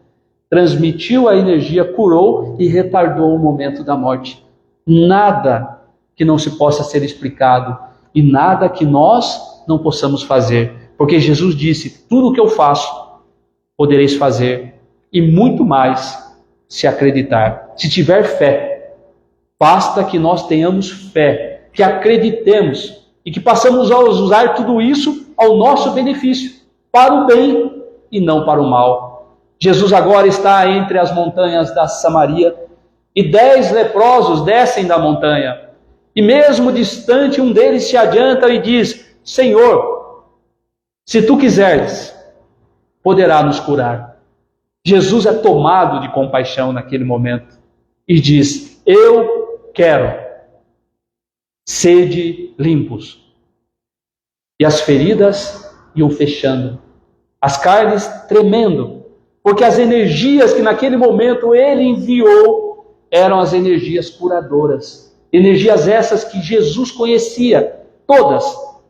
[SPEAKER 2] Transmitiu a energia, curou e retardou o momento da morte. Nada que não se possa ser explicado e nada que nós não possamos fazer. Porque Jesus disse, tudo o que eu faço, podereis fazer e muito mais se acreditar. Se tiver fé, basta que nós tenhamos fé, que acreditemos e que passamos a usar tudo isso ao nosso benefício, para o bem e não para o mal. Jesus agora está entre as montanhas da Samaria e 10 leprosos descem da montanha. E mesmo distante, um deles se adianta e diz, Senhor, se tu quiseres, poderá nos curar. Jesus é tomado de compaixão naquele momento e diz, eu quero, sede limpos. E as feridas iam fechando, as carnes tremendo, porque as energias que naquele momento ele enviou eram as energias curadoras. Energias essas que Jesus conhecia, todas,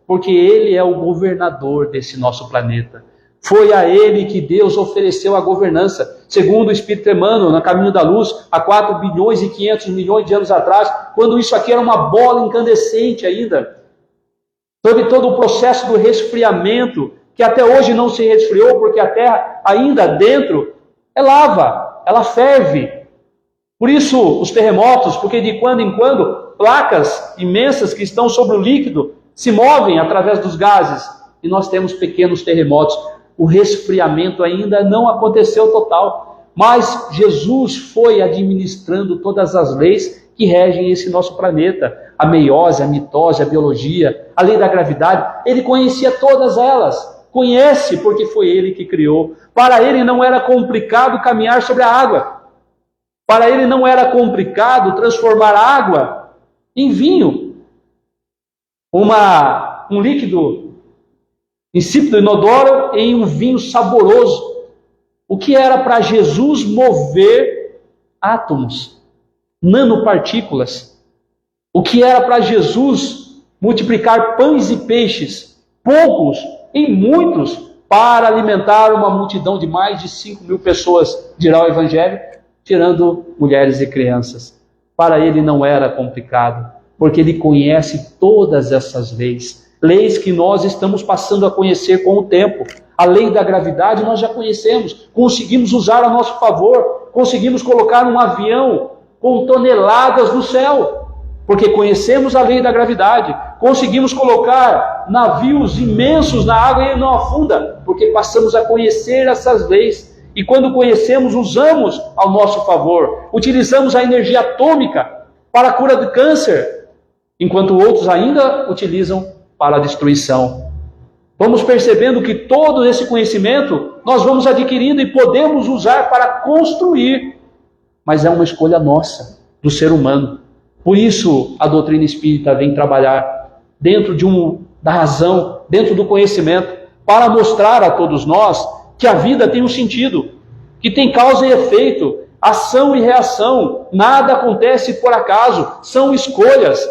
[SPEAKER 2] porque ele é o governador desse nosso planeta. Foi a ele que Deus ofereceu a governança. Segundo o Espírito Emmanuel, no Caminho da Luz, há 4 bilhões e 500 milhões de anos atrás, quando isso aqui era uma bola incandescente ainda. Sobre todo o processo do resfriamento, que até hoje não se resfriou, porque a Terra ainda dentro é lava, ela ferve. Por isso os terremotos, porque de quando em quando placas imensas que estão sobre o líquido se movem através dos gases e nós temos pequenos terremotos. O resfriamento ainda não aconteceu total, mas Jesus foi administrando todas as leis que regem esse nosso planeta. A meiose, a mitose, a biologia, a lei da gravidade, ele conhecia todas elas. conhece porque foi Ele que criou. Para Ele não era complicado caminhar sobre a água. Para Ele não era complicado transformar água em vinho. Um líquido insípido, inodoro, em um vinho saboroso. O que era para Jesus mover átomos, nanopartículas. O que era para Jesus multiplicar pães e peixes, poucos em muitos, para alimentar uma multidão de mais de 5.000 pessoas, dirá o Evangelho, tirando mulheres e crianças. Para Ele não era complicado, porque Ele conhece todas essas leis. Leis que nós estamos passando a conhecer com o tempo. A lei da gravidade nós já conhecemos, conseguimos usar a nosso favor, conseguimos colocar um avião com toneladas no céu, porque conhecemos a lei da gravidade. Conseguimos colocar navios imensos na água e ele não afunda, porque passamos a conhecer essas leis. E quando conhecemos, usamos ao nosso favor. Utilizamos a energia atômica para a cura do câncer, enquanto outros ainda utilizam para a destruição. Vamos percebendo que todo esse conhecimento nós vamos adquirindo e podemos usar para construir, mas é uma escolha nossa, do ser humano. Por isso a doutrina espírita vem trabalhar dentro da razão, dentro do conhecimento, para mostrar a todos nós que a vida tem um sentido, que tem causa e efeito, ação e reação, nada acontece por acaso, são escolhas.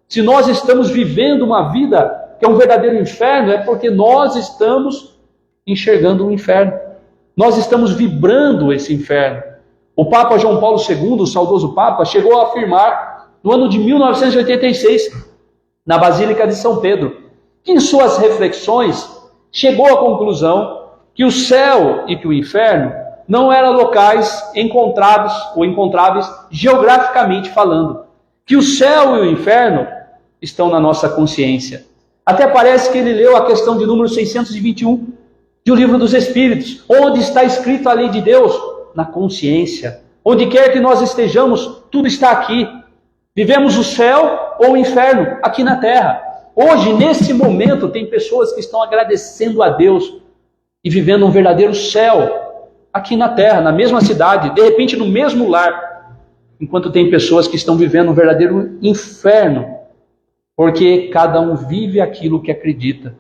[SPEAKER 2] Se nós estamos vivendo uma vida que é um verdadeiro inferno, é porque nós estamos enxergando um inferno. Nós estamos vibrando esse inferno. O Papa João Paulo II, o saudoso Papa, chegou a afirmar, no ano de 1986, na Basílica de São Pedro, que em suas reflexões chegou à conclusão que o céu e que o inferno não eram locais encontrados ou encontráveis geograficamente falando. Que o céu e o inferno estão na nossa consciência. Até parece que ele leu a questão de número 621 de O Livro dos Espíritos, onde está escrito a lei de Deus? Na consciência. Onde quer que nós estejamos, tudo está aqui. Vivemos o céu ou o inferno aqui na terra. Hoje, nesse momento, tem pessoas que estão agradecendo a Deus e vivendo um verdadeiro céu aqui na terra, na mesma cidade, de repente no mesmo lar. Enquanto tem pessoas que estão vivendo um verdadeiro inferno, porque cada um vive aquilo que acredita.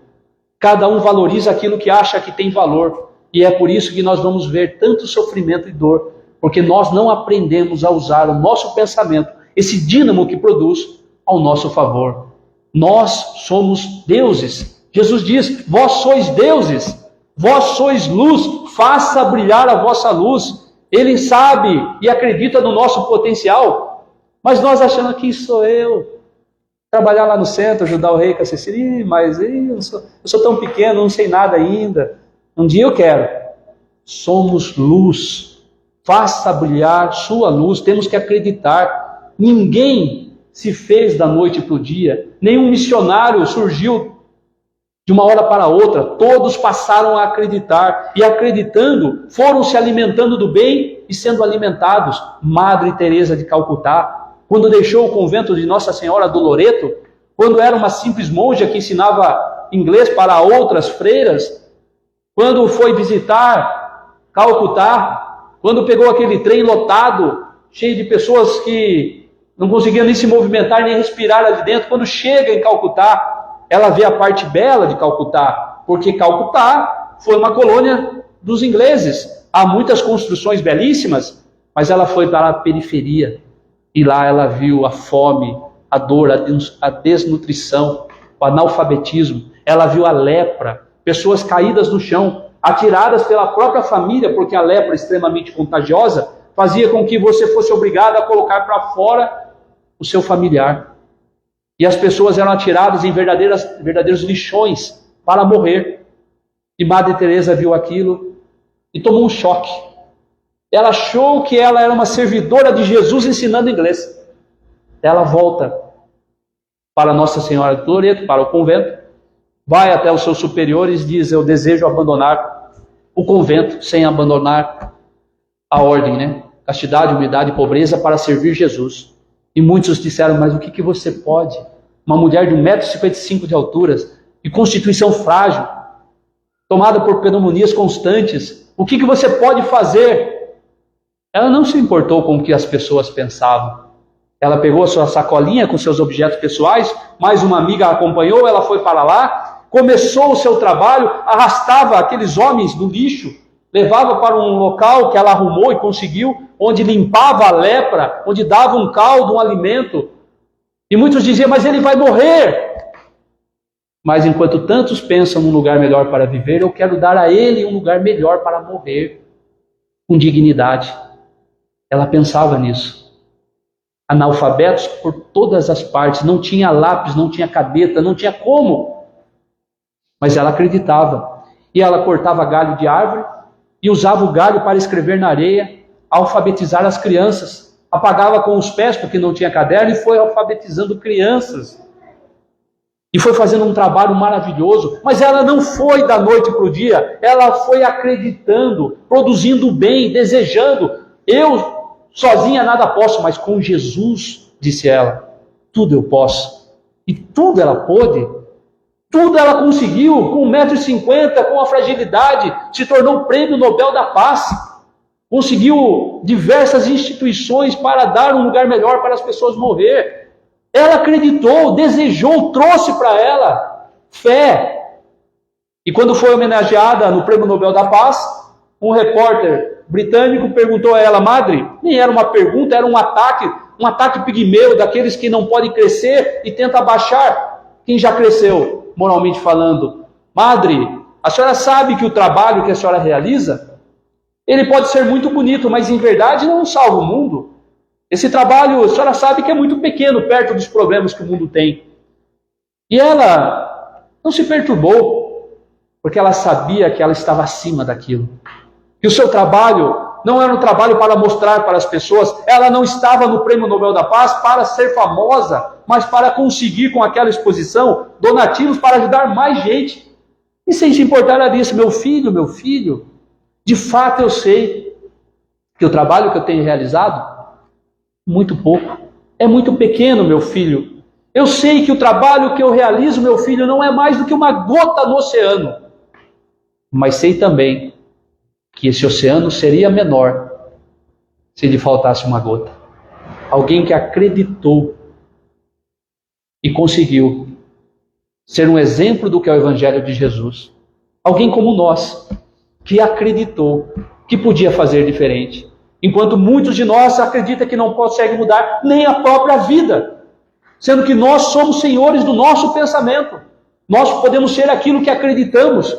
[SPEAKER 2] Cada um valoriza aquilo que acha que tem valor. E é por isso que nós vamos ver tanto sofrimento e dor, porque nós não aprendemos a usar o nosso pensamento, esse dínamo que produz, ao nosso favor. Nós somos deuses. Jesus diz, vós sois deuses, vós sois luz, faça brilhar a vossa luz. Ele sabe e acredita no nosso potencial, mas nós achamos que sou eu. Trabalhar lá no centro, ajudar o rei com a Cecília, mas eu sou tão pequeno, não sei nada ainda. Um dia eu quero. Somos luz. Faça brilhar sua luz. Temos que acreditar. Ninguém se fez da noite para o dia. Nenhum missionário surgiu de uma hora para outra. Todos passaram a acreditar. E acreditando, foram se alimentando do bem e sendo alimentados. Madre Teresa de Calcutá, quando deixou o convento de Nossa Senhora do Loreto, quando era uma simples monja que ensinava inglês para outras freiras, quando foi visitar Calcutá, quando pegou aquele trem lotado, cheio de pessoas que não conseguiam nem se movimentar, nem respirar ali dentro, quando chega em Calcutá, ela vê a parte bela de Calcutá, porque Calcutá foi uma colônia dos ingleses. Há muitas construções belíssimas, mas ela foi para a periferia. E lá ela viu a fome, a dor, a desnutrição, o analfabetismo. Ela viu a lepra, pessoas caídas no chão, atiradas pela própria família, porque a lepra, extremamente contagiosa, fazia com que você fosse obrigado a colocar para fora o seu familiar. E as pessoas eram atiradas em verdadeiros lixões para morrer. E Madre Teresa viu aquilo e tomou um choque. Ela achou que ela era uma servidora de Jesus ensinando inglês. Ela volta para Nossa Senhora do Loreto, para o convento, vai até os seus superiores e diz, eu desejo abandonar o convento sem abandonar a ordem, né? Castidade, humildade e pobreza para servir Jesus. E muitos disseram, mas o que você pode? Uma mulher de 1,55 m de altura, de constituição frágil. tomada por pneumonias constantes. O que você pode fazer? Ela não se importou com o que as pessoas pensavam. Ela pegou a sua sacolinha com seus objetos pessoais, mais uma amiga a acompanhou, ela foi para lá, começou o seu trabalho, arrastava aqueles homens do lixo, levava para um local que ela arrumou e conseguiu, onde limpava a lepra, onde dava um caldo, um alimento. E muitos diziam, mas ele vai morrer. Mas enquanto tantos pensam num lugar melhor para viver, eu quero dar a ele um lugar melhor para morrer, com dignidade. Ela pensava nisso. Analfabetos por todas as partes, não tinha lápis, não tinha caneta, não tinha como. Mas ela acreditava. E ela cortava galho de árvore e usava o galho para escrever na areia, alfabetizar as crianças. Apagava com os pés porque não tinha caderno e foi alfabetizando crianças. E foi fazendo um trabalho maravilhoso. Mas ela não foi da noite para o dia, ela foi acreditando, produzindo bem, desejando. Eu sozinha nada posso, mas com Jesus, disse ela, tudo eu posso. E tudo ela pôde. Tudo ela conseguiu, com 1,50 m, com a fragilidade, se tornou Prêmio Nobel da Paz. Conseguiu diversas instituições para dar um lugar melhor para as pessoas morrer. Ela acreditou, desejou, trouxe para ela fé. E quando foi homenageada no Prêmio Nobel da Paz, um repórter britânico perguntou a ela, madre, nem era uma pergunta, era um ataque pigmeu, daqueles que não podem crescer e tenta abaixar quem já cresceu, moralmente falando. Madre, a senhora sabe que o trabalho que a senhora realiza, ele pode ser muito bonito, mas em verdade não salva o mundo. Esse trabalho, a senhora sabe que é muito pequeno perto dos problemas que o mundo tem. E ela não se perturbou, porque ela sabia que ela estava acima daquilo. Que o seu trabalho não era um trabalho para mostrar para as pessoas, ela não estava no Prêmio Nobel da Paz para ser famosa, mas para conseguir com aquela exposição donativos para ajudar mais gente. E sem se importar, ela disse, meu filho, de fato eu sei que o trabalho que eu tenho realizado, muito pouco, é muito pequeno, meu filho. Eu sei que o trabalho que eu realizo, meu filho, não é mais do que uma gota no oceano. Mas sei também que esse oceano seria menor se lhe faltasse uma gota. Alguém que acreditou e conseguiu ser um exemplo do que é o Evangelho de Jesus. Alguém como nós, que acreditou que podia fazer diferente. Enquanto muitos de nós acreditam que não conseguem mudar nem a própria vida, sendo que nós somos senhores do nosso pensamento. Nós podemos ser aquilo que acreditamos.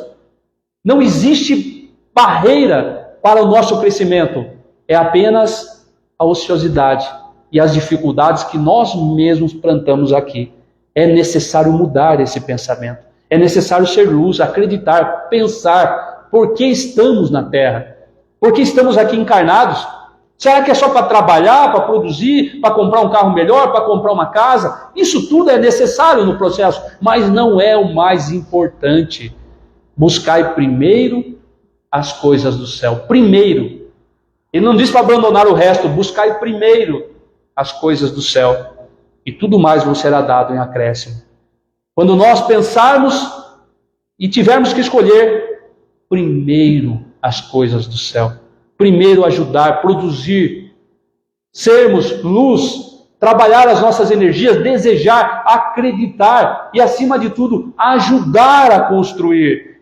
[SPEAKER 2] Não existe barreira para o nosso crescimento. É apenas a ociosidade e as dificuldades que nós mesmos plantamos aqui. É necessário mudar esse pensamento. É necessário ser luz, acreditar, pensar por que estamos na Terra. Por que estamos aqui encarnados? Será que é só para trabalhar, para produzir, para comprar um carro melhor, para comprar uma casa? Isso tudo é necessário no processo, mas não é o mais importante. Buscai primeiro as coisas do céu. Primeiro. Ele não diz para abandonar o resto, buscai primeiro as coisas do céu. E tudo mais vos será dado em acréscimo. Quando nós pensarmos e tivermos que escolher, primeiro as coisas do céu. Primeiro ajudar, produzir, sermos luz, trabalhar as nossas energias, desejar, acreditar e, acima de tudo, ajudar a construir.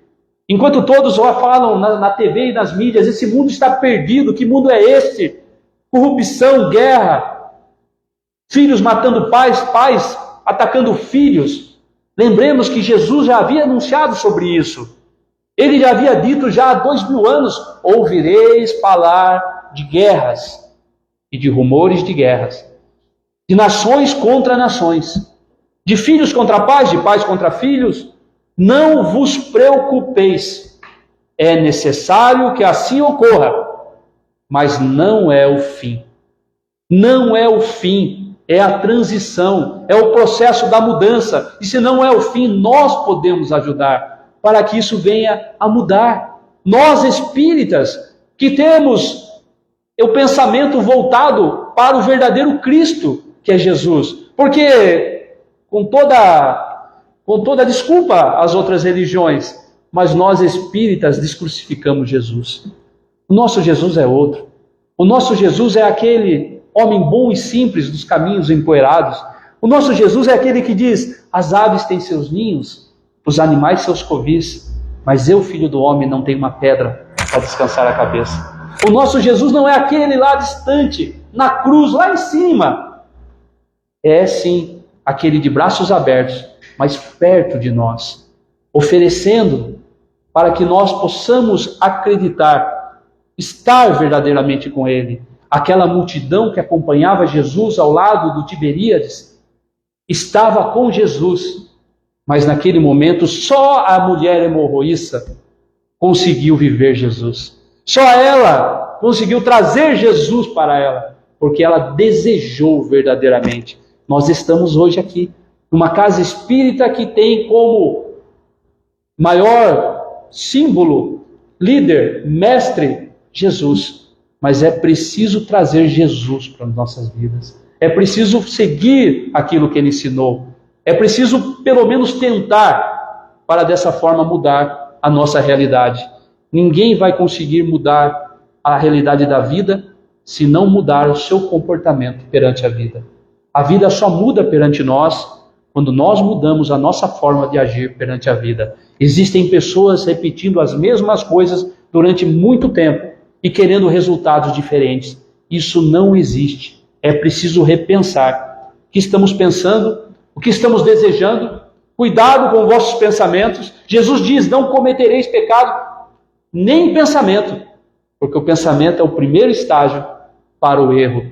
[SPEAKER 2] Enquanto todos falam na TV e nas mídias, esse mundo está perdido, que mundo é esse? Corrupção, guerra, filhos matando pais, pais atacando filhos. Lembremos que Jesus já havia anunciado sobre isso. Ele já havia dito já há 2000 anos, ouvireis falar de guerras e de rumores de guerras, de nações contra nações, de filhos contra pais, de pais contra filhos. Não vos preocupeis, é necessário que assim ocorra, mas não é o fim. Não é o fim, é a transição, é o processo da mudança. E se não é o fim, nós podemos ajudar para que isso venha a mudar. Nós espíritas, que temos o pensamento voltado para o verdadeiro Cristo, que é Jesus. Porque, com toda desculpa às outras religiões, mas nós espíritas descrucificamos Jesus. O nosso Jesus é outro. O nosso Jesus é aquele homem bom e simples dos caminhos empoeirados. O nosso Jesus é aquele que diz: as aves têm seus ninhos, os animais seus covis, mas eu, filho do homem, não tenho uma pedra para descansar a cabeça. O nosso Jesus não é aquele lá distante, na cruz, lá em cima. É sim aquele de braços abertos, mas perto de nós, oferecendo para que nós possamos acreditar, estar verdadeiramente com Ele. Aquela multidão que acompanhava Jesus ao lado do Tiberíades estava com Jesus, mas naquele momento só a mulher hemorroíça conseguiu viver Jesus. Só ela conseguiu trazer Jesus para ela, porque ela desejou verdadeiramente. Nós estamos hoje aqui, numa casa espírita que tem como maior símbolo, líder, mestre, Jesus. Mas é preciso trazer Jesus para as nossas vidas. É preciso seguir aquilo que Ele ensinou. É preciso, pelo menos, tentar para dessa forma mudar a nossa realidade. Ninguém vai conseguir mudar a realidade da vida se não mudar o seu comportamento perante a vida. A vida só muda perante nós quando nós mudamos a nossa forma de agir perante a vida. Existem pessoas repetindo as mesmas coisas durante muito tempo e querendo resultados diferentes. Isso não existe. É preciso repensar o que estamos pensando, o que estamos desejando. Cuidado com vossos pensamentos. Jesus diz: não cometereis pecado nem pensamento, porque o pensamento é o primeiro estágio para o erro.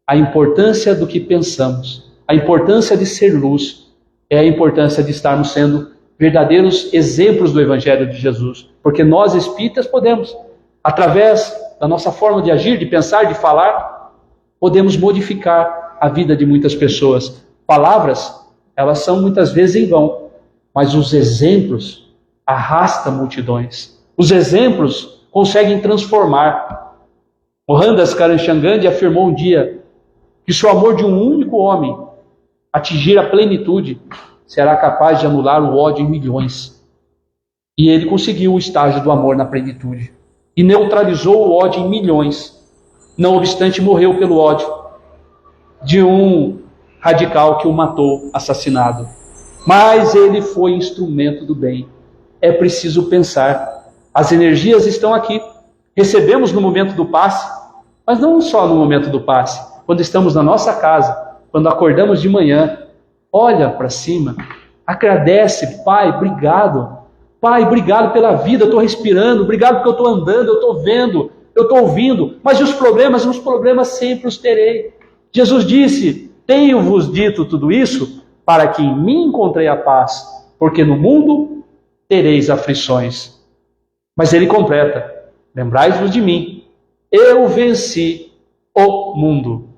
[SPEAKER 2] A importância do que pensamos, a importância de ser luz, é a importância de estarmos sendo verdadeiros exemplos do Evangelho de Jesus, porque nós espíritas podemos, através da nossa forma de agir, de pensar, de falar, podemos modificar a vida de muitas pessoas. Palavras, elas são muitas vezes em vão, mas os exemplos arrastam multidões. Os exemplos conseguem transformar. Mohandas Karamchand Gandhi afirmou um dia que se o amor de um único homem atingir a plenitude, será capaz de anular o ódio em milhões. E ele conseguiu o estágio do amor na plenitude. E neutralizou o ódio em milhões. Não obstante, morreu pelo ódio de um radical que o matou, assassinado. Mas ele foi instrumento do bem. É preciso pensar. As energias estão aqui. Recebemos no momento do passe, mas não só no momento do passe. Quando estamos na nossa casa, quando acordamos de manhã, olha para cima, agradece: Pai, obrigado. Pai, obrigado pela vida, eu estou respirando, obrigado porque eu estou andando, eu estou vendo, eu estou ouvindo. Mas e os problemas? Os problemas sempre os terei. Jesus disse: tenho-vos dito tudo isso para que em mim encontrei a paz, porque no mundo tereis aflições. Mas ele completa: lembrai-vos de mim, eu venci o mundo.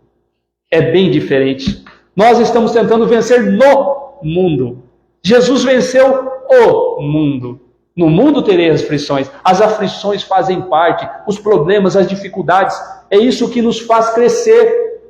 [SPEAKER 2] É bem diferente. Nós estamos tentando vencer no mundo. Jesus venceu o mundo. No mundo terei aflições. As aflições fazem parte, os problemas, as dificuldades. É isso que nos faz crescer.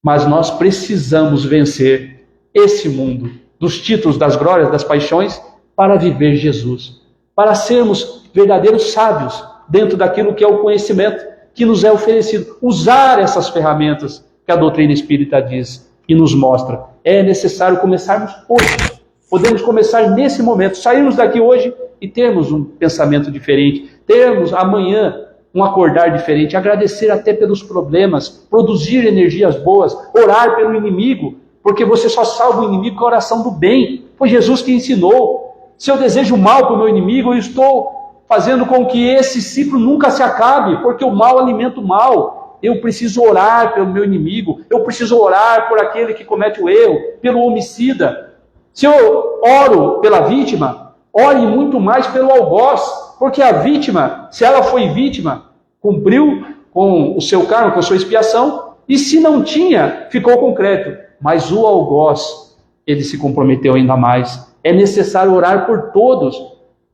[SPEAKER 2] Mas nós precisamos vencer esse mundo, dos títulos, das glórias, das paixões, para viver Jesus. Para sermos verdadeiros sábios dentro daquilo que é o conhecimento que nos é oferecido. Usar essas ferramentas que a doutrina espírita diz e nos mostra. É necessário começarmos hoje. Podemos começar nesse momento, sairmos daqui hoje e termos um pensamento diferente, termos amanhã um acordar diferente, agradecer até pelos problemas, produzir energias boas, orar pelo inimigo, porque você só salva o inimigo com a oração do bem. Foi Jesus que ensinou. Se eu desejo mal para o meu inimigo, eu estou fazendo com que esse ciclo nunca se acabe, porque o mal alimenta o mal. Eu preciso orar pelo meu inimigo, eu preciso orar por aquele que comete o erro, pelo homicida. Se eu oro pela vítima, ore muito mais pelo algoz, porque a vítima, se ela foi vítima, cumpriu com o seu karma, com a sua expiação, e se não tinha, ficou concreto. Mas o algoz, ele se comprometeu ainda mais. É necessário orar por todos,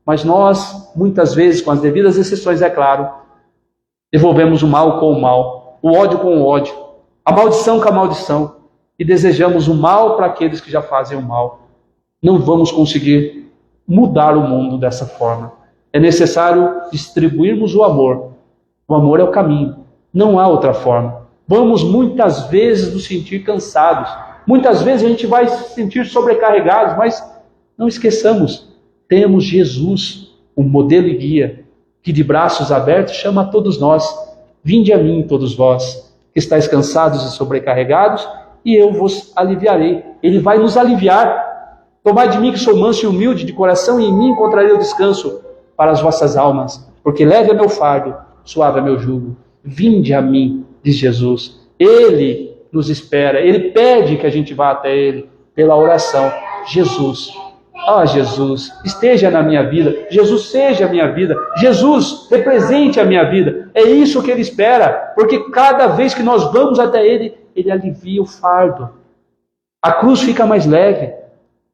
[SPEAKER 2] mas nós, muitas vezes, com as devidas exceções, é claro, devolvemos o mal com o mal, o ódio com o ódio, a maldição com a maldição, e desejamos o mal para aqueles que já fazem o mal. Não vamos conseguir mudar o mundo dessa forma. É necessário distribuirmos o amor. O amor é o caminho. Não há outra forma. Vamos muitas vezes nos sentir cansados. Muitas vezes a gente vai se sentir sobrecarregados, mas não esqueçamos, temos Jesus, o modelo e guia, que de braços abertos chama a todos nós. Vinde a mim, todos vós, que estáis cansados e sobrecarregados, e eu vos aliviarei. Ele vai nos aliviar. Tomai de mim que sou manso e humilde de coração, e em mim encontrarei o descanso para as vossas almas, porque leve é meu fardo, suave é meu jugo. Vinde a mim, diz Jesus. Ele nos espera, Ele pede que a gente vá até Ele pela oração. Jesus, Jesus, esteja na minha vida. Jesus, seja a minha vida. Jesus, represente a minha vida. É isso que Ele espera, porque cada vez que nós vamos até Ele, Ele alivia o fardo. A cruz fica mais leve.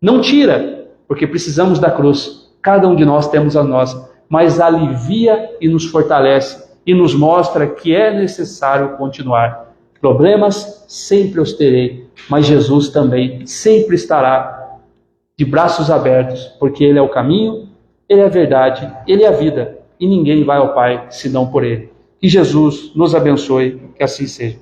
[SPEAKER 2] Não tira, porque precisamos da cruz. Cada um de nós temos a nossa, mas alivia e nos fortalece e nos mostra que é necessário continuar. Problemas sempre os terei, mas Jesus também sempre estará de braços abertos, porque Ele é o caminho, Ele é a verdade, Ele é a vida, e ninguém vai ao Pai senão por Ele. Que Jesus nos abençoe, que assim seja.